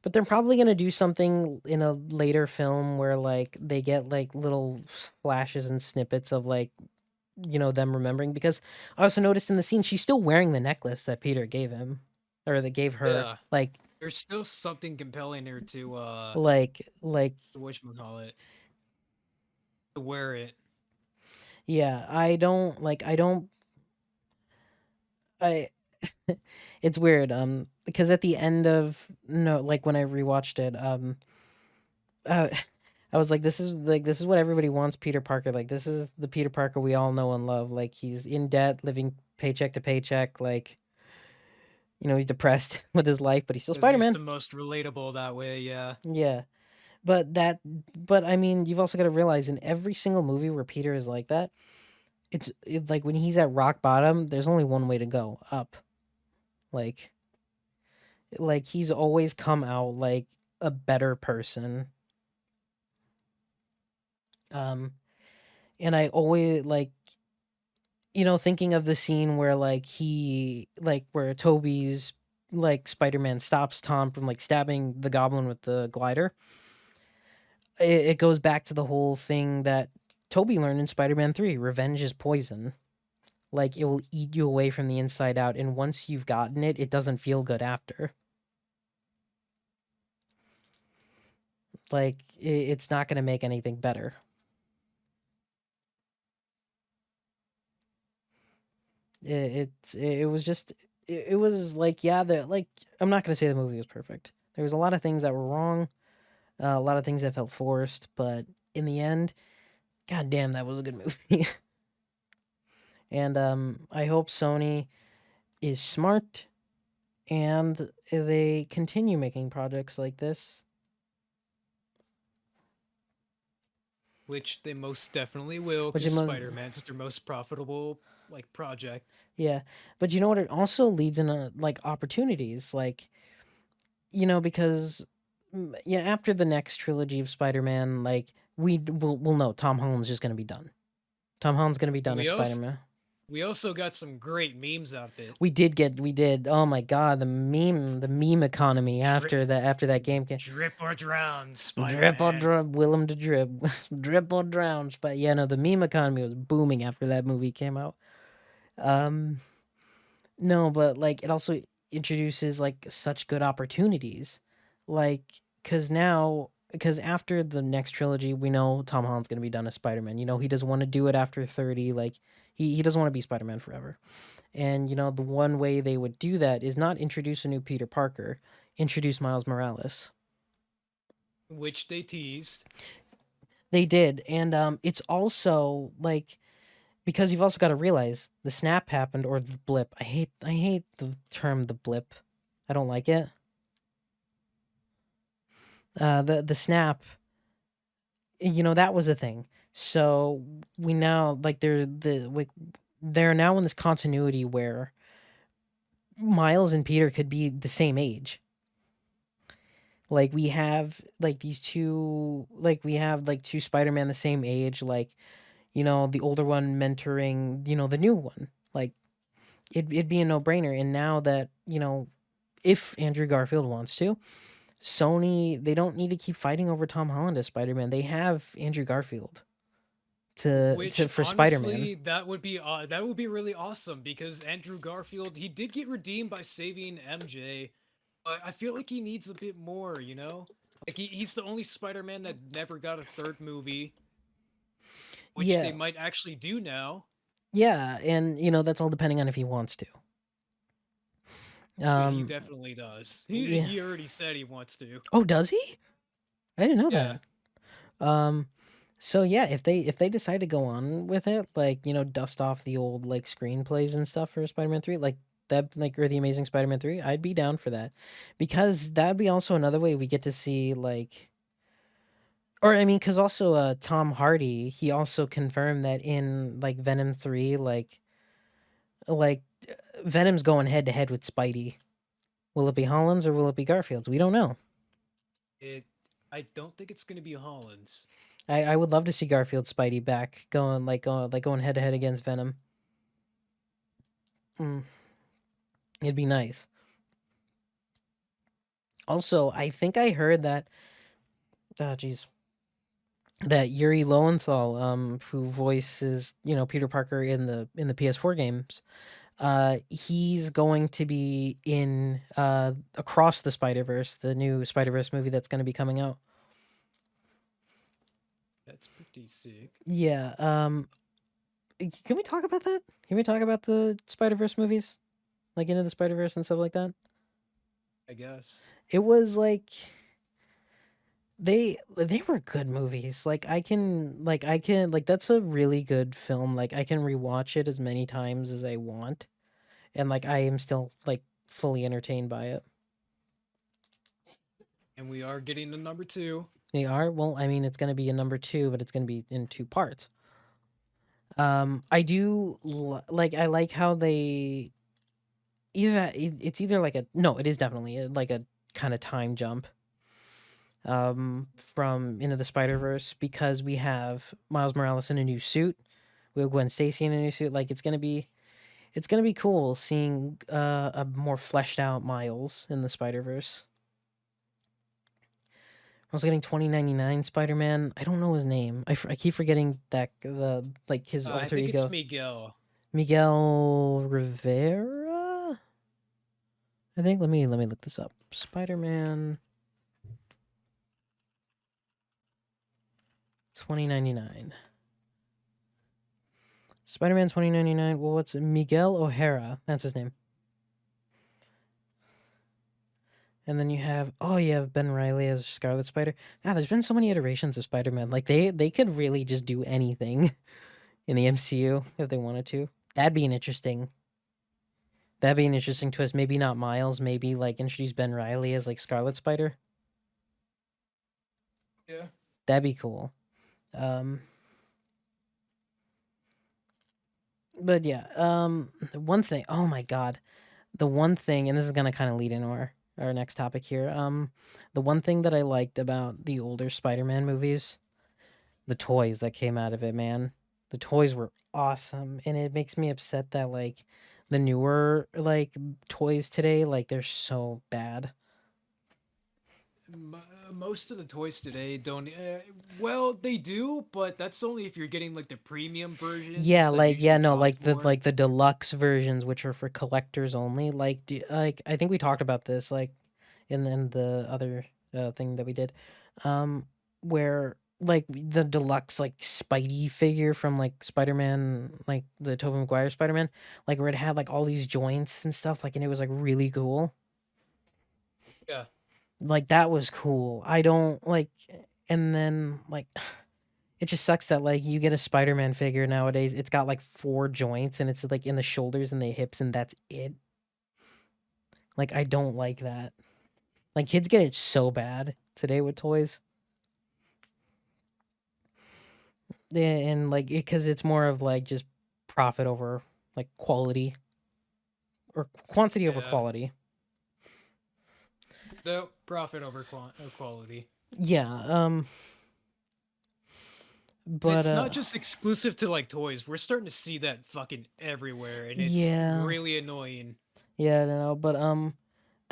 But they're probably gonna do something in a later film where like they get like little flashes and snippets of like you know them remembering. Because I also noticed in the scene she's still wearing the necklace that Peter gave him, or that gave her. Yeah, there's still something compelling there Like to whatchamacallit, to wear it. yeah, I don't I it's weird because at the end of no like when I rewatched it uh, I was like this is what everybody wants Peter Parker, like this is the Peter Parker we all know and love, like he's in debt, living paycheck to paycheck, like you know he's depressed with his life but he's still Because he's Spider-Man. the most relatable that way, yeah. Yeah, but but I mean you've also got to realize in every single movie where Peter is like that like when he's at rock bottom there's only one way to go, up. like like he's always come out like a better person. Um, and I always like, you know, thinking of the scene where where Toby's like Spider-Man stops Tom from like stabbing the Goblin with the glider. It goes back to the whole thing that Toby learned in Spider-Man 3, revenge is poison. Like it will eat you away from the inside out, and once you've gotten it, it doesn't feel good after. Like it's not going to make anything better. It was just it was like yeah the like I'm not gonna say the movie was perfect. There was a lot of things that were wrong, a lot of things that felt forced, but in the end, god damn, that was a good movie. And I hope Sony is smart and they continue making projects like this. Which they most definitely will, Which because it most Spider-Man's their most profitable like project. yeah, but you know what? It also leads into like opportunities, like you know because yeah, after the next trilogy of Spider-Man, like we'll know Tom Holland's just gonna be done. Tom Holland's gonna be And done as Spider-Man. we also got some great memes out of it. We did. Oh my god, the meme economy Drip, after that game came. drip or drown, Drip or Spider-Man. drip, Willem to drip, drip or drowns. But yeah, no, the meme economy was booming after that movie came out. Um, no, but like it also introduces like such good opportunities, like because after the next trilogy, we know Tom Holland's gonna be done as Spider Man. You know he doesn't want to do it after 30. Like he doesn't want to be Spider Man forever. And you know the one way they would do that is not introduce a new Peter Parker, introduce Miles Morales. Which they teased. They did, and it's also like because you've also got to realize the snap happened or the blip. I hate the term the blip. I don't like it. The snap, you know, that was a thing. So we now like they're now in this continuity where Miles and Peter could be the same age. Like we have like these two like we have like two Spider-Man the same age, like you know the older one mentoring you know the new one. Like it'd be a no-brainer. And now that you know if Andrew Garfield wants to, Sony, they don't need to keep fighting over Tom Holland as Spider-Man. They have Andrew Garfield Which to for Spider-Man. honestly, that would be really awesome because Andrew Garfield, he did get redeemed by saving MJ, but I feel like he needs a bit more, you know? Like he's the only Spider-Man that never got a third movie, which they Yeah. might actually do now. Yeah, and that's all depending on if he wants to. He Um definitely does. yeah. He already said he wants to. Oh, does he? I didn't know Yeah. that. Um so yeah, if they decide to go on with it, like, dust off the old like screenplays and stuff for Spider-Man 3, like that, like, or the Amazing Spider-Man 3, I'd be down for that. Because that'd be also another way we get to see like, or I mean, cuz also Tom Hardy, he also confirmed that in like Venom 3, like Venom's going head to head with Spidey. Will it be Holland's or will it be Garfield's? We don't know. It I don't think it's gonna be Holland's. I would love to see Garfield Spidey back going head to head against Venom. Mm, it'd be nice. Also, I think I heard that jeez, that Yuri Lowenthal, who voices Peter Parker in the PS4 games, he's going to be in Across the Spider Verse, the new Spider Verse movie that's going to be coming out. That's pretty sick. Yeah. Can we talk about that? Can we talk about the Spider Verse movies, like Into the Spider Verse and stuff like that? I guess. It was like they were good movies. Like that's a really good film. Like I can rewatch it as many times as I want, and like I am still like fully entertained by it. And we are getting to number two. They are, well, I mean, it's gonna be a number two, but it's gonna be in two parts. I like how they it's either like a no, it is definitely like a kind of time jump from Into the Spider Verse, because we have Miles Morales in a new suit, we have Gwen Stacy in a new suit. Like it's gonna be cool seeing a more fleshed out Miles in the Spider Verse. I was getting 2099 Spider Man. I don't know his name. I keep forgetting that the like his I alter think it's ego, Miguel. Miguel Rivera. I think let me look this up. Spider Man 2099. Spider Man 2099. Well, what's it? Miguel O'Hara? That's his name. And then you have Ben Riley as Scarlet Spider. God, there's been so many iterations of Spider Man. Like they could really just do anything in the MCU if they wanted to. That'd be an interesting. That'd be an interesting twist. Maybe not Miles. Maybe like introduce Ben Riley as like Scarlet Spider. Yeah. That'd be cool. Um, but yeah. One thing. Oh my god. The one thing, and this is gonna kind of lead into our next topic here. The one thing that I liked about the older Spider-Man movies, the toys that came out of it, man. The toys were awesome, and it makes me upset that like the newer like toys today, like they're so bad. Most of the toys today don't. Well, they do, but that's only if you're getting like the premium Yeah, versions that like yeah, usually no, cost like more. the deluxe versions, which are for collectors only. Like I think we talked about this like in the other thing that we did, um, where like the deluxe like Spidey figure from like Spider Man, like the Tobey Maguire Spider Man, like where it had like all these joints and stuff, like, and it was like really cool. Yeah, Like that was cool. I don't like, and then like it just sucks that like you get a Spider-Man figure nowadays, it's got like four joints and it's like in the shoulders and the hips and that's it. Like I don't like that. Like kids get it so bad today with toys. Yeah, and like because it's more of like just profit over like quality, or quantity over yeah. quality. No profit over quality. Yeah, And but it's not just exclusive to like toys. We're starting to see that fucking everywhere, and it's yeah, really annoying. yeah, no, but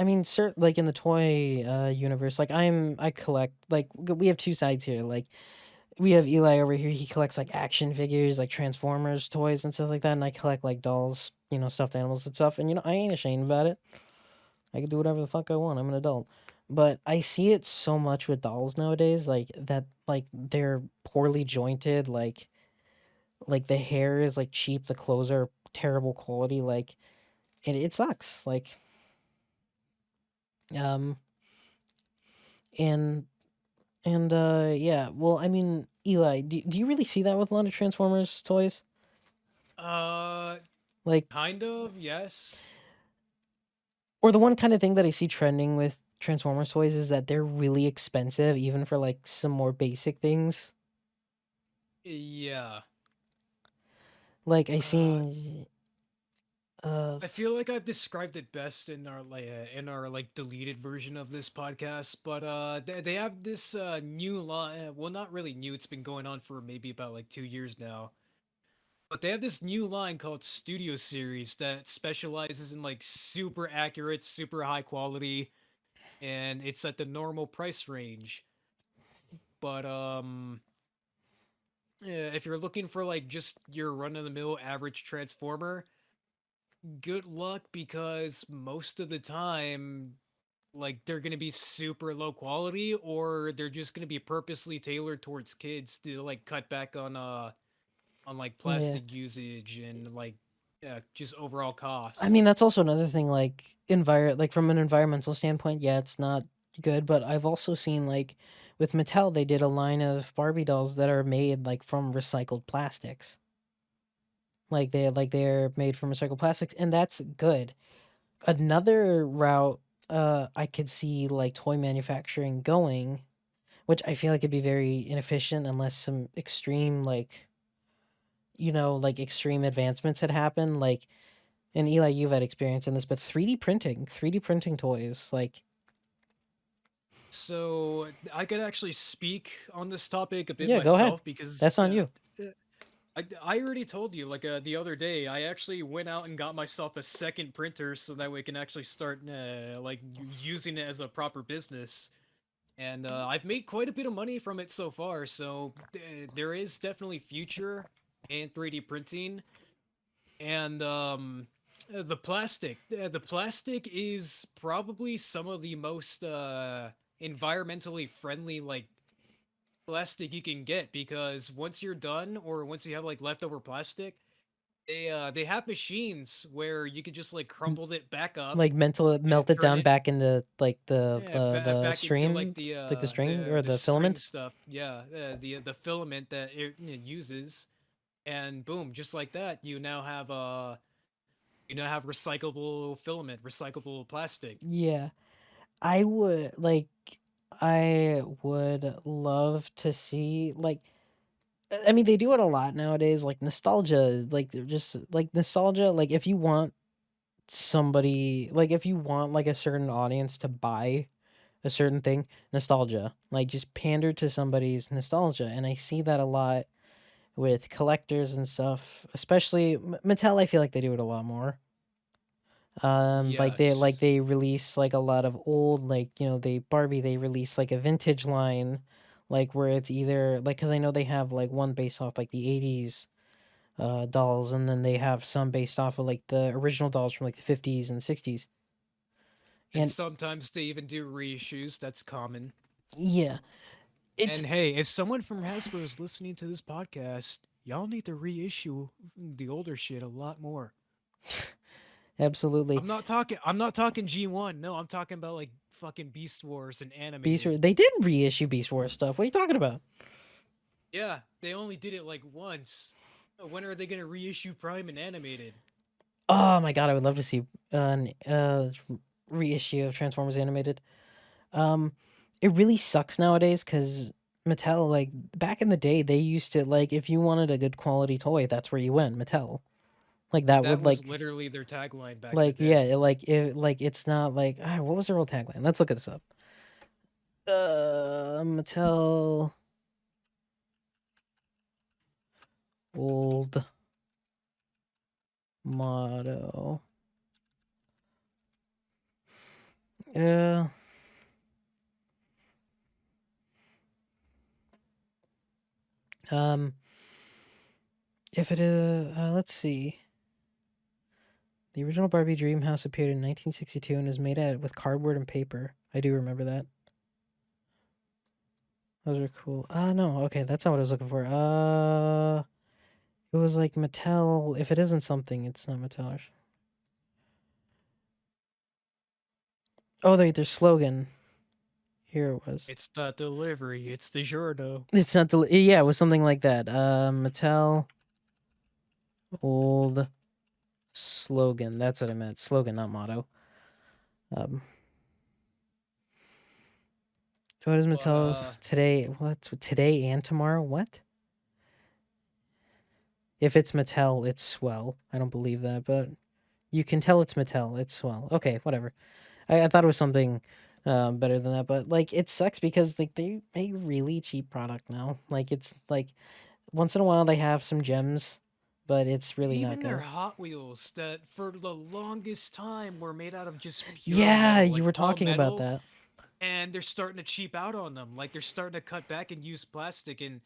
I mean, like in the toy universe, like I collect like we have two sides here. Like we have Eli over here. He collects like action figures, like Transformers toys and stuff like that, and I collect like dolls, stuffed animals and stuff. And I ain't ashamed about it. I can do whatever the fuck I want. I'm an adult. But I see it so much with dolls nowadays, like that, like they're poorly jointed, like the hair is like cheap, the clothes are terrible quality, like it sucks. Like um and yeah, well, I mean, Eli, do you really see that with a lot of Transformers toys? Uh, Like, kind of, yes. or the one kind of thing that I see trending with Transformers toys is that they're really expensive, even for like some more basic things. Yeah. Like I Uh, see, uh, I feel like I've described it best in our like deleted version of this podcast, but they have this new line. Well, not really new. It's been going on for maybe about like 2 years now. But they have this new line called Studio Series that specializes in like super accurate, super high quality, and it's at the normal price range. But yeah, if you're looking for like just your run of the mill average transformer, good luck because most of the time like they're going to be super low quality or they're just going to be purposely tailored towards kids to like cut back on like yeah. plastic usage and like yeah, just overall I costs. mean, that's also another thing. Like from an environmental standpoint, yeah, it's not good. But I've also seen like with Mattel, they did a line of Barbie dolls that are made like from recycled plastics. They're made from recycled plastics, and that's good. Another route I could see like toy manufacturing going, which I feel like it'd be very inefficient unless some extreme like extreme advancements had happened. Like, and Eli, you've had experience in this, but 3D printing toys, like, So I could actually speak on this topic a bit yeah, go ahead. myself because That's on you. I already told you like the other day I actually went out and got myself a second printer so that we can actually start like using it as a proper business. And I've made quite a bit of money from it so far. So there is definitely future in 3D printing, and the plastic is probably some of the most environmentally friendly like plastic you can get because once you're done or once you have like leftover plastic, they have machines where you can just like M- crumble it back up Like mental and melt it turn down it back into like the back into stream, like the string or the the string filament. stuff. Yeah, the filament that it uses, and boom, just like that, you now have recyclable filament, recyclable plastic. Yeah. I would like I would love to see like I mean they do it a lot nowadays like nostalgia like they're just like nostalgia like if you want somebody like if you want like a certain audience to buy a certain thing, nostalgia, like just pander to somebody's nostalgia, and I see that a lot with collectors and stuff, especially Mattel. I feel like they do it a lot more. Like Yes. they release like a lot of old they release like a vintage line, like where it's either like because I know they have like one based off like the 80s dolls, and then they have some based off of like the original dolls from like the 50s and 60s. And And sometimes they even do reissues. That's common. yeah, it's And hey, if someone from Hasbro is listening to this podcast, y'all need to reissue the older shit a lot more. absolutely I'm not talking G1. No, I'm talking about like fucking Beast Wars and animated. They did reissue Beast Wars stuff. What are you talking about? Yeah, they only did it like once. When are they gonna reissue Prime and animated? Oh my god, I would love to see an reissue of Transformers animated. Um, it really sucks nowadays because Mattel, like back in the day, they used to like if you wanted a good quality toy, that's where you went. Mattel, like that That would was literally their tagline back in the like yeah, day. it's not like what was their old tagline? Let's look this up. Mattel old motto. Uh, um, if it let's see. The original Barbie dream house appeared in 1962 and is made out with cardboard and paper. I do remember that. Those are cool. No, okay, that's not what I was looking for. It was like Mattel. If it isn't something, it's not Mattel. Oh, their slogan. Here it was. It's not delivery, it's DiGiorno. It's not. Yeah, it was something like that. Mattel old slogan. That's what I meant. Slogan, not motto. Um, what is But Mattel's today? What today and tomorrow? What? If it's Mattel, it's swell. I don't believe that, but you can tell it's Mattel. It's swell. Okay, whatever. I thought it was something better than that, but like it sucks because like they make really cheap product now. Like it's like once in a while they have some gems, but it's really not even their good. Hot Wheels that for the longest time were made out of just pure Yeah, metal, you like were all talking about metal, that. and they're starting to cheap out on them. Like they're starting to cut back and use plastic. And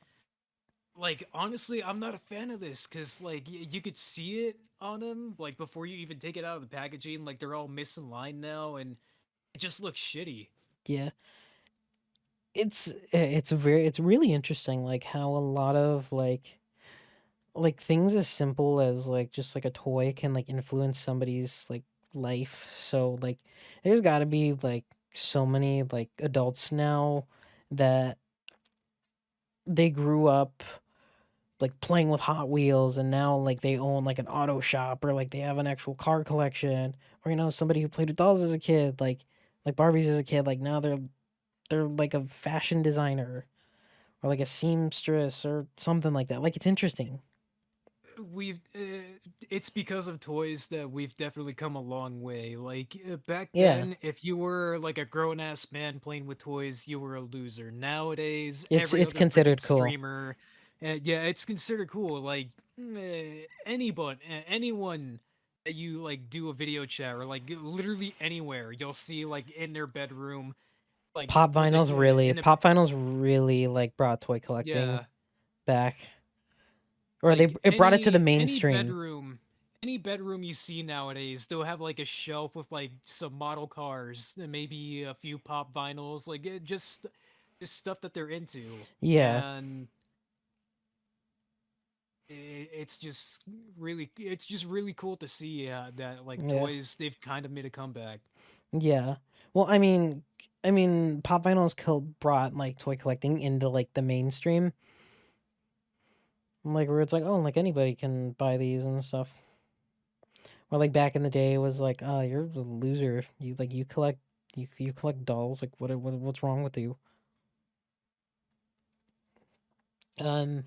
like honestly, I'm not a fan of this because like you could see it on them like before you even take it out of the packaging. Like they're all misaligned now, and it just looks shitty. Yeah. It's really interesting like how a lot of like things as simple as like just like a toy can like influence somebody's like life. So like there's got to be like so many like adults now that they grew up like playing with Hot Wheels and now like they own like an auto shop or like they have an actual car collection or somebody who played with dolls as a kid like Barbies as a kid like now they're like a fashion designer or like a seamstress or something like that. Like it's interesting. We've it's because of toys that we've definitely come a long way. Like back Yeah. then, if you were like a grown ass man playing with toys, you were a loser. Nowadays, It's every it's other freaking considered cool. streamer, yeah, it's considered cool. Like anyone that you like do a video chat or like literally anywhere, you'll see like in their bedroom, like with a in a Pop Vinyls really like brought toy collecting yeah, back. Or like it brought it to the mainstream. any bedroom you see nowadays, they'll have like a shelf with like some model cars and maybe a few pop vinyls, like just stuff that they're into. Yeah. And it's just really cool to see that like Yeah. toys they've kind of made a comeback. Yeah. Well, I mean Pop Vinyls brought like toy collecting into like the mainstream. Like where it's like, oh, like anybody can buy these and stuff. Or like back in the day, it was like, oh, you're a loser. You collect dolls. Like what's wrong with you? Um,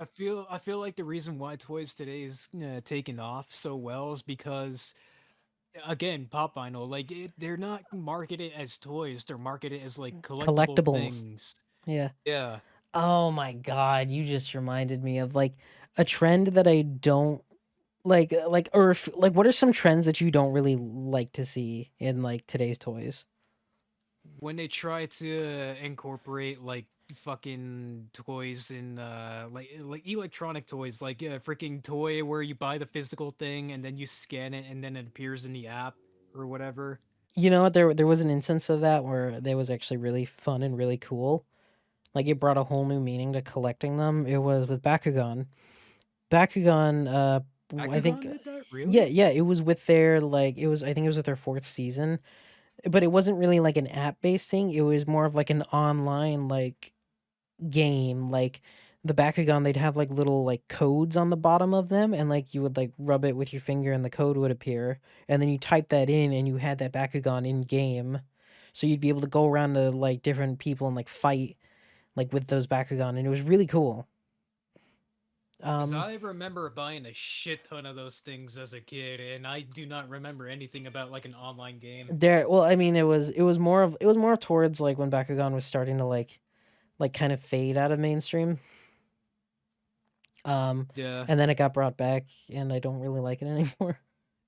I feel like the reason why toys today is taken off so well is because again, pop vinyl, like they're not marketed as toys; they're marketed as like collectible collectibles. things. Yeah. Yeah, Oh my god, you just reminded me of like a trend that I don't like or if, like what are some trends that you don't really like to see in like today's toys? when they try to incorporate like fucking toys in like electronic toys, like a freaking toy where you buy the physical thing and then you scan it and then it appears in the app or whatever. You know what? There was an instance of that where that was actually really fun and really cool. Like it brought a whole new meaning to collecting them. It was with Bakugan. Bakugan, I think, Bakugan did that, yeah, really? yeah, it was with their like it was. I think it was with their fourth season, but it wasn't really like an app based thing. It was more of like an online like game. Like the Bakugan, they'd have like little like codes on the bottom of them, and like you would like rub it with your finger, and the code would appear, and then you type that in, and you had that Bakugan in game. So you'd be able to go around to like different people and like fight like with those Bakugan, and it was really cool. Because Um, I remember buying a shit ton of those things as a kid, and I do not remember anything about like an online game. well, I mean, it was more towards like when Bakugan was starting to like kind of fade out of mainstream. Um, Yeah. and then it got brought back, and I don't really like it anymore.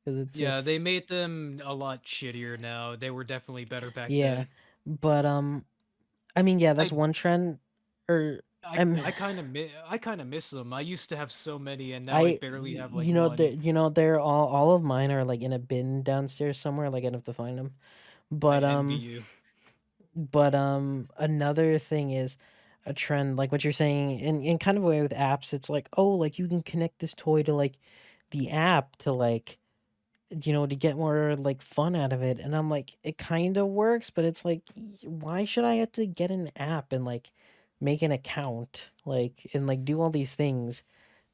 because it's Yeah, just they made them a lot shittier now. They were definitely better back yeah. then. But I mean, yeah, that's I one trend. Or I'm I kind of miss them. I used to have so many, and now I I barely have like you know one. they're all of mine are like in a bin downstairs somewhere. Like I'd have to find them. I But envy you. another thing is a trend like what you're saying in kind of a way with apps. It's like, oh, like you can connect this toy to like the app to like to get more like fun out of it. And I'm like, it kind of works, but it's like, why should I have to get an app and like make an account like and like do all these things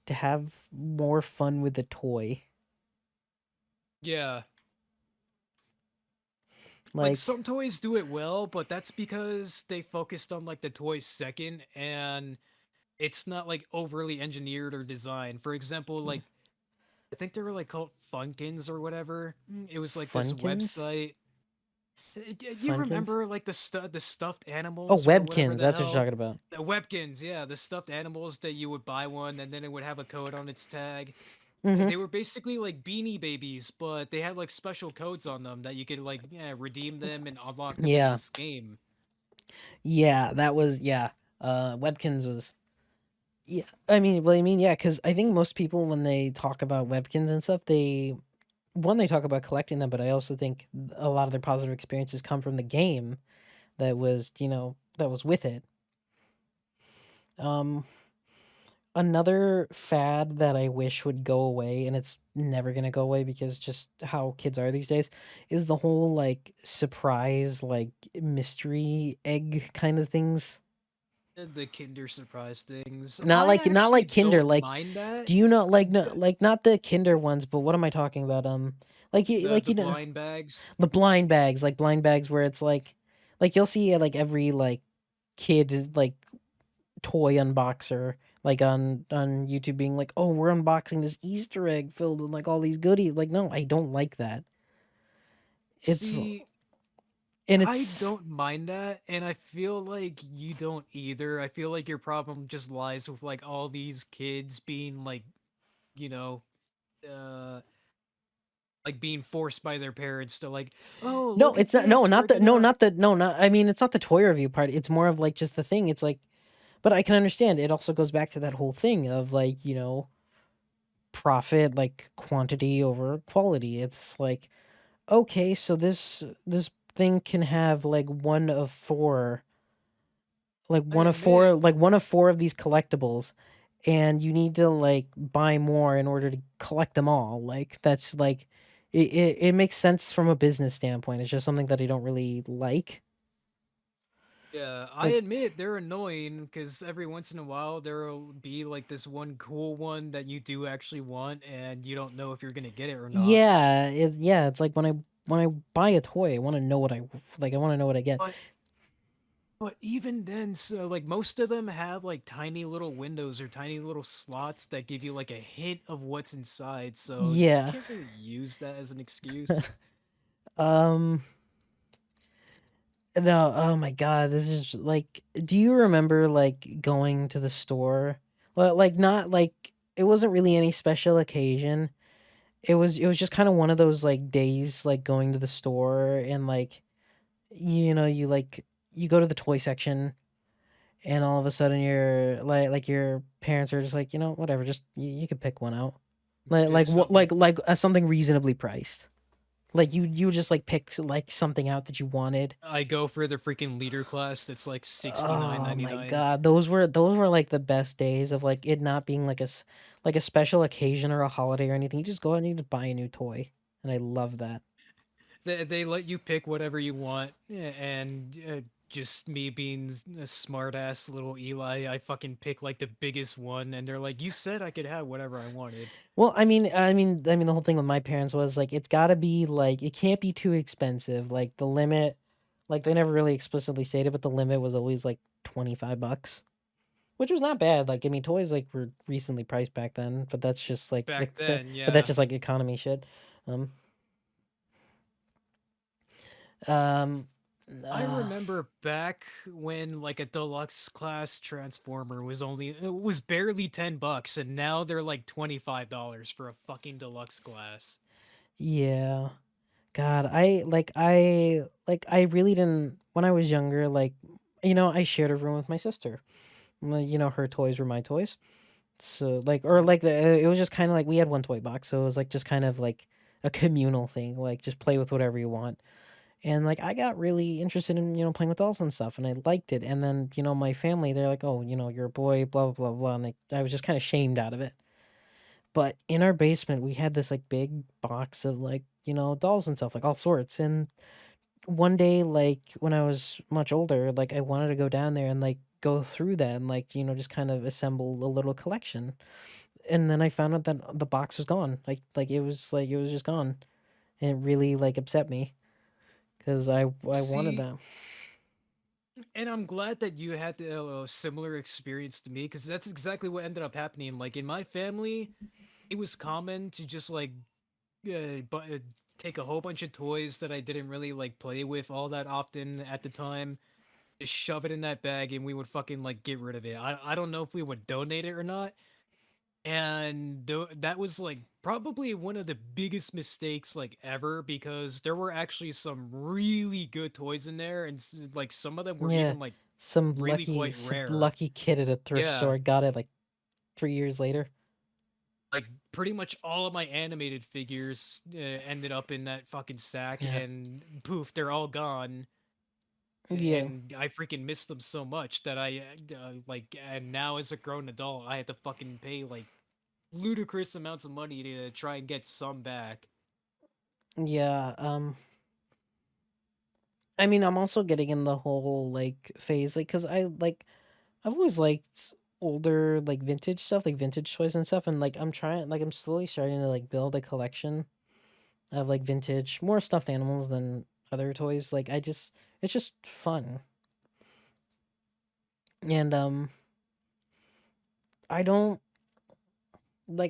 to have more fun with the toy? Yeah, like Like, some toys do it well, but that's because they focused on like the toys second, and it's not like overly engineered or designed. For example, like I think they were like called Funkins or whatever. It was like this Funkins? website. You Funkins? remember like the stuffed Oh, animals or whatever Webkins. the That's what you're hell? talking about. The Webkins, yeah, the stuffed animals that you would buy one and then it would have a code on its tag. Hmm. They were basically like Beanie Babies, but they had like special codes on them that you could like redeem them and unlock them in Yeah. this game. Yeah, that was, yeah. Webkins was, yeah. I mean, well, I mean, yeah, because I think most people, when they talk about Webkins and stuff, they talk about collecting them, but I also think a lot of their positive experiences come from the game that was with it. Um, Another fad that I wish would go away, and it's never gonna go away because just how kids are these days, is the whole like surprise, like mystery egg kind of things. The Kinder Surprise things. Not I like not like actually Kinder. don't Like, mind that. do you know like no, The, like not the Kinder ones, but what am I talking about? Like the blind bags. the blind bags where it's like you'll see like every like kid like toy unboxer like on YouTube being like, "Oh, we're unboxing this Easter egg filled with like all these goodies." Like, no, I don't like that. It's See, and I it's don't mind that, and I feel like you don't either. I feel like your problem just lies with like all these kids being like, you know, uh like being forced by their parents to like, "Oh, no, look at it's not. No, this. not We're the no, gonna." not the no, not. I mean, it's not the toy review part. It's more of like just the thing. It's like, but I can understand. It also goes back to that whole thing of like profit like quantity over quality. It's like, okay, so this thing can have like I admit, one of four of these collectibles, and you need to like buy more in order to collect them all. Like that's like it makes sense from a business standpoint. It's just something that I don't really like. yeah, I Like, admit they're annoying because every once in a while there'll be like this one cool one that you do actually want, and you don't know if you're gonna get it or not. yeah, it's like when I buy a toy, I want to know what I like. I want to know what I get. But even then, so like most of them have like tiny little windows or tiny little slots that give you like a hint of what's inside, so you Yeah. can't really use that as an excuse. um. No. Oh my God. This is like. Do you remember like going to the store? Well, like not like it wasn't really any special occasion. It was just kind of one of those like days like going to the store and like you go to the toy section and all of a sudden you're like your parents are just like, whatever, just you could pick one out. Pick something. Like something reasonably priced. Like you just like pick like something out that you wanted. I go for the freaking leader class that's like 69 Oh ninety my nine. God, those were like the best days of like it not being like like a special occasion or a holiday or anything. You just go out and you just buy a new toy, and I love that. They let you pick whatever you want, and just me being a smart ass little Eli, I fucking pick like the biggest one, and they're like, "You said I could have whatever I wanted." Well, the whole thing with my parents was like it's got to be like it can't be too expensive. Like the limit, like they never really explicitly stated, but the limit was always like $25, which was not bad. Like I mean, toys like were recently priced back then, but that's just like Back then, but that's yeah. just like economy shit. Um, um, I uh, remember back when like a deluxe class transformer was only it was barely $10, and now they're like $25 for a fucking deluxe class. Yeah. God, I really didn't when I was younger, like, I shared a room with my sister. Her toys were my toys. So it was just kind of like we had one toy box, so it was like just kind of like a communal thing, like just play with whatever you want. And like I got really interested in, playing with dolls and stuff, and I liked it. And then, my family, they're like, "Oh, you're a boy, blah blah blah blah," and I was just kind of shamed out of it. But in our basement, we had this like big box of like, dolls and stuff, like all sorts. And one day, like when I was much older, like I wanted to go down there and like go through that and like, just kind of assemble a little collection. And then I found out that the box was gone. It was just gone. And it really like upset me because I wanted See, that. and I'm glad that you had a similar experience to me because that's exactly what ended up happening. Like in my family, it was common to just like take a whole bunch of toys that I didn't really like play with all that often at the time, just shove it in that bag, and we would fucking like get rid of it. I don't know if we would donate it or not. And that was like probably one of the biggest mistakes like ever because there were actually some really good toys in there, and like some of them were Yeah. even like Some really lucky quite some rare. lucky kid at a thrift Yeah, store got it like 3 years later. like pretty much all of my animated figures ended up in that fucking sack, Yeah. and poof, they're all gone. Yeah. And I freaking miss them so much that like, and now as a grown adult, I had to fucking pay like ludicrous amounts of money to try and get some back. Yeah. I mean, I'm also getting in the whole like phase, like, cause I've always liked older like vintage stuff, like vintage toys and stuff, and like I'm slowly starting to like build a collection of like vintage, more stuffed animals than other toys. It's just fun, and I don't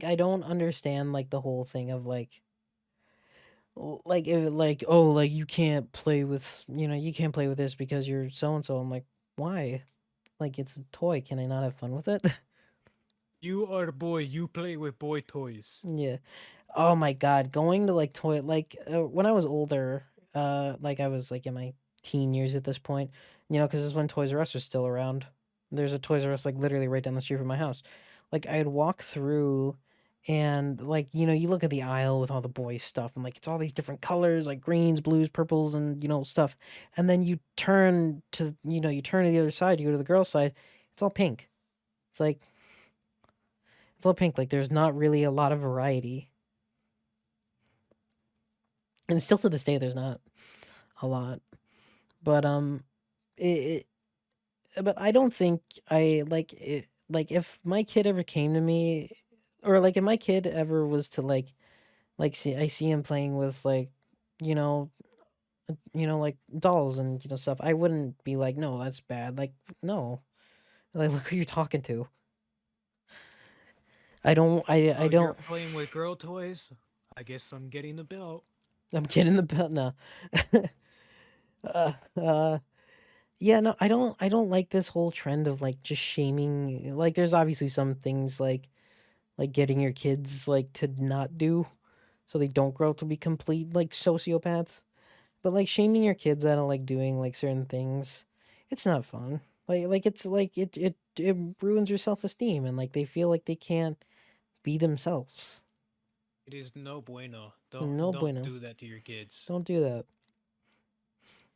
I don't understand like the whole thing of like if like oh like you can't play with this because you're so and so. I'm like, why? Like it's a toy. Can I not have fun with it? You are a boy, you play with boy toys. Yeah. Oh my god, going to like when I was older, like I was like in my teen years at this point, because it's when Toys R Us was still around. There's a Toys R Us like literally right down the street from my house. Like I'd walk through and like, you look at the aisle with all the boys stuff and like it's all these different colors, like greens, blues, purples and stuff. And then you turn to the other side, you go to the girls' side, it's all pink. It's like it's all pink, like there's not really a lot of variety. And still to this day there's not a lot. But it, but I don't think I like it. Like if my kid ever came to me, or like if my kid ever was to see him playing with you know like dolls and stuff, I wouldn't be like, no, that's bad. Like no, like look who you're talking to. I Oh, you're don't. playing with girl toys? I guess I'm getting the belt. I'm getting the belt now. uh, uh, yeah, no, I don't like this whole trend of like just shaming. Like, there's obviously some things like getting your kids like to not do so they don't grow up to be complete like sociopaths. But like shaming your kids out of like doing like certain things, it's not fun. It's like it ruins your self-esteem and like they feel like they can't be themselves. It is no bueno. No Don't bueno. do that to your kids. Don't do that.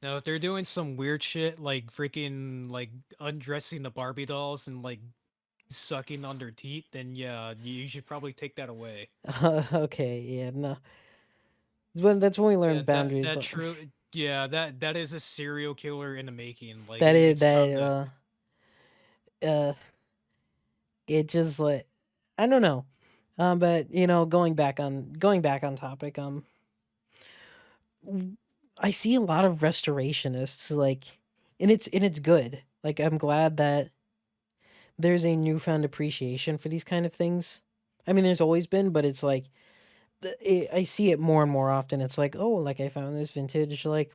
Now, if they're doing some weird shit like freaking like undressing the Barbie dolls and like sucking on their teeth, then yeah, you should probably take that away. Okay, yeah, no. That's when we learn Yeah, boundaries, that but true. Yeah, that is a serial killer in the making. Like that is it's time that to. uh it just like I don't know. But going back on topic, I see a lot of restorationists like and it's good. Like I'm glad that there's a newfound appreciation for these kind of things. I mean, there's always been, but it's like I see it more and more often. It's like, oh, like I found this vintage like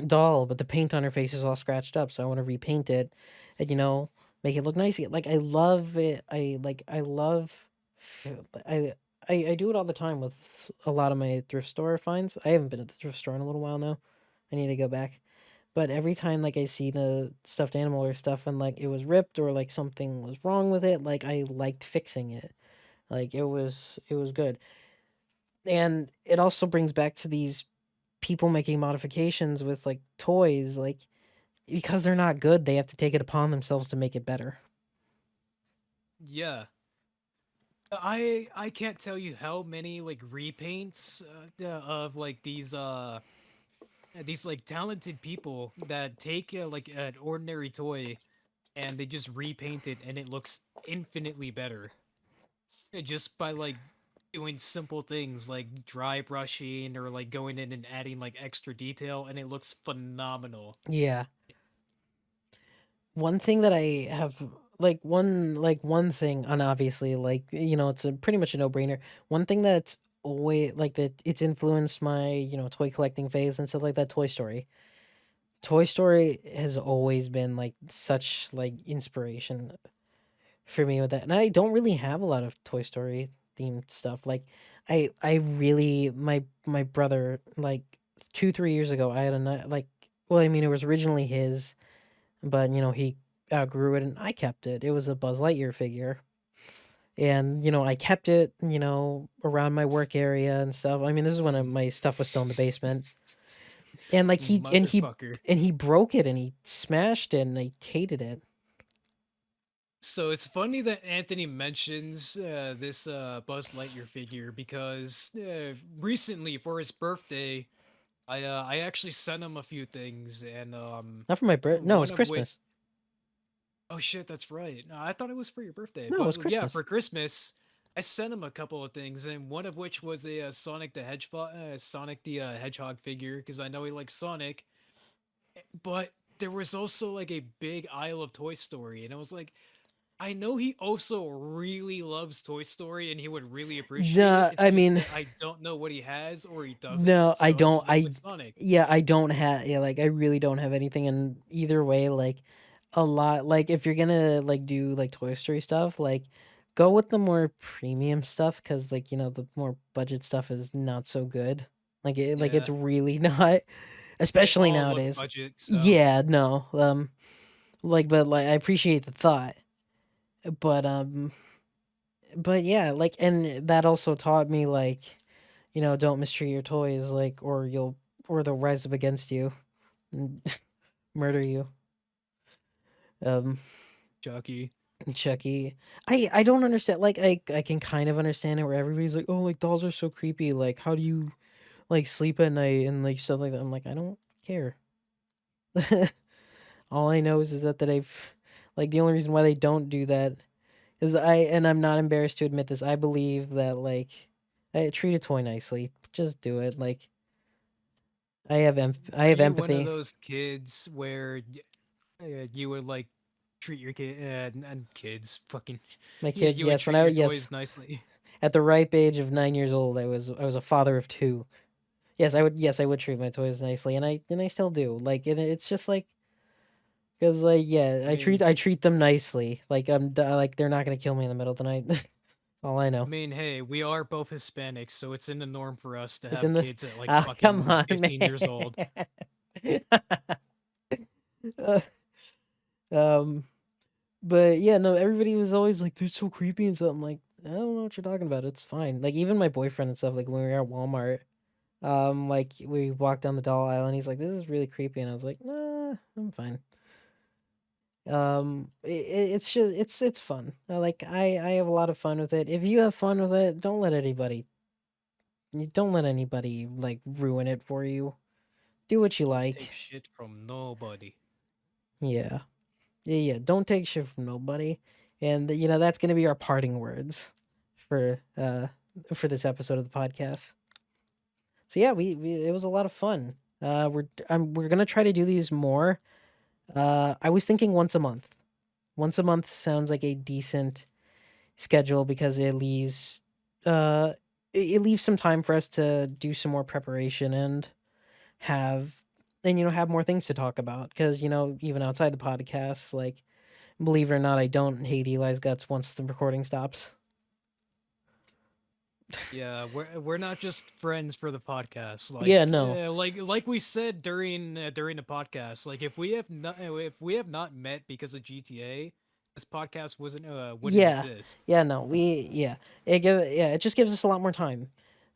doll, but the paint on her face is all scratched up, so I want to repaint it and make it look nice again. Like I love it. I love I I do it all the time with a lot of my thrift store finds. I haven't been at the thrift store in a little while now. I need to go back. But every time like I see the stuffed animal or stuff and like it was ripped or like something was wrong with it, like I liked fixing it. Like it was good. And it also brings back to these people making modifications with like toys, like because they're not good, they have to take it upon themselves to make it better. Yeah. I can't tell you how many like repaints of like these like talented people that take like an ordinary toy and they just repaint it and it looks infinitely better just by like doing simple things like dry brushing or like going in and adding like extra detail and it looks phenomenal. Yeah. One thing that I have one thing, and obviously it's a pretty much a no-brainer. One thing that's always like that it's influenced my, toy collecting phase and stuff like that, Toy Story. Toy Story has always been like such like inspiration for me with that. And I don't really have a lot of Toy Story themed stuff. Like I really my brother like 2 3 years ago I had like, well, I mean, it was originally his, but he outgrew it and I kept it. It was a Buzz Lightyear figure. And I kept it, around my work area and stuff. I mean, this is when my stuff was still in the basement. And like Motherfucker. he broke it and he smashed it and I hated it. So it's funny that Anthony mentions this Buzz Lightyear figure because recently for his birthday, I actually sent him a few things and Not for my birth. No, it was one of which Christmas. oh shit, that's right. No, I thought it was for your birthday, No, it was but yeah, Christmas. for Christmas, I sent him a couple of things, and one of which was a, Sonic the Hedgehog figure because I know he likes Sonic. But there was also like a big aisle of Toy Story, and I was like, I know he also really loves Toy Story, and he would really appreciate it. No, It's I just mean, that I don't know what he has or he doesn't, no, I so I don't. just went with Sonic. Yeah, I don't have. Yeah, like I really don't have anything. And either way, like a lot. Like if you're gonna like do like Toy Story stuff, like go with the more premium stuff because like the more budget stuff is not so good. Like it's Yeah, really not, they especially all look nowadays. budget, so Yeah, no. But like I appreciate the thought, but but yeah, like, and that also taught me like, don't mistreat your toys, like, or they'll rise up against you and murder you. Um, Chucky. Chucky, I don't understand. Like, I can kind of understand it where everybody's like, oh, like dolls are so creepy. Like, how do you like sleep at night and like stuff like that? I'm like, I don't care. All I know is that I've like the only reason why they don't do that is and I'm not embarrassed to admit this. I believe that like I treat a toy nicely. Just do it. Like I Are have you one of empathy. those kids where you would like treat your kid and kids fucking My yeah, kids, you would yes, treat your yes, toys nicely? at the ripe age of 9 years old, I was a father of two. Yes, I would treat my toys nicely, and I still do. Like, and it's just like because like yeah, I mean, I treat them nicely. Like like they're not gonna kill me in the middle of the night. All I know. hey, we are both Hispanics, so it's in the norm for us to It's in have the kids at like come fucking on, 15 man. years old. Uh, um, but yeah, no, everybody was always like, "They're so creepy" and stuff. I'm like, I don't know what you're talking about. It's fine. Like even my boyfriend and stuff. Like when we were at Walmart, like we walked down the doll aisle and he's like, "This is really creepy," and I was like, "Nah, I'm fine." It's just it's fun. Like I have a lot of fun with it. If you have fun with it, don't let anybody like ruin it for you. Do what you Take like. shit from nobody. Yeah. Yeah, yeah. Don't take shit from nobody. And that's gonna be our parting words for for this episode of the podcast. So yeah, we it was a lot of fun. We're gonna try to do these more. I was thinking once a month. Once a month sounds like a decent schedule because uh it leaves some time for us to do some more preparation and have have more things to talk about because even outside the podcast, like, believe it or not, I don't hate Eli's guts once the recording stops. Yeah, we're not just friends for the podcast. Yeah, no. Like we said during the podcast. Like if we have not met because of GTA, this podcast wouldn't Yeah. exist. Yeah, no. It just gives us a lot more time.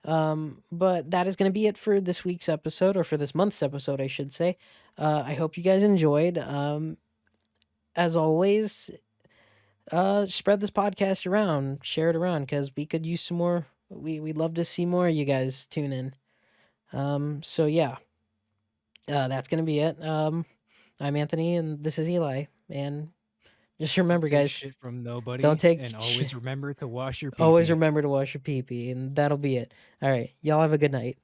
But that is going to be it for this week's episode, or for this month's episode, I should say. I hope you guys enjoyed. As always, spread this podcast around, share it around, because we could use some more. We'd love to see more of you guys tune in. So yeah, that's gonna be it. I'm Anthony, and this is Eli. And just Don't remember, take guys, shit from don't nobody, take. and always remember to wash your pee Always pee. remember to wash your pee pee, and that'll be it. All right, y'all have a good night.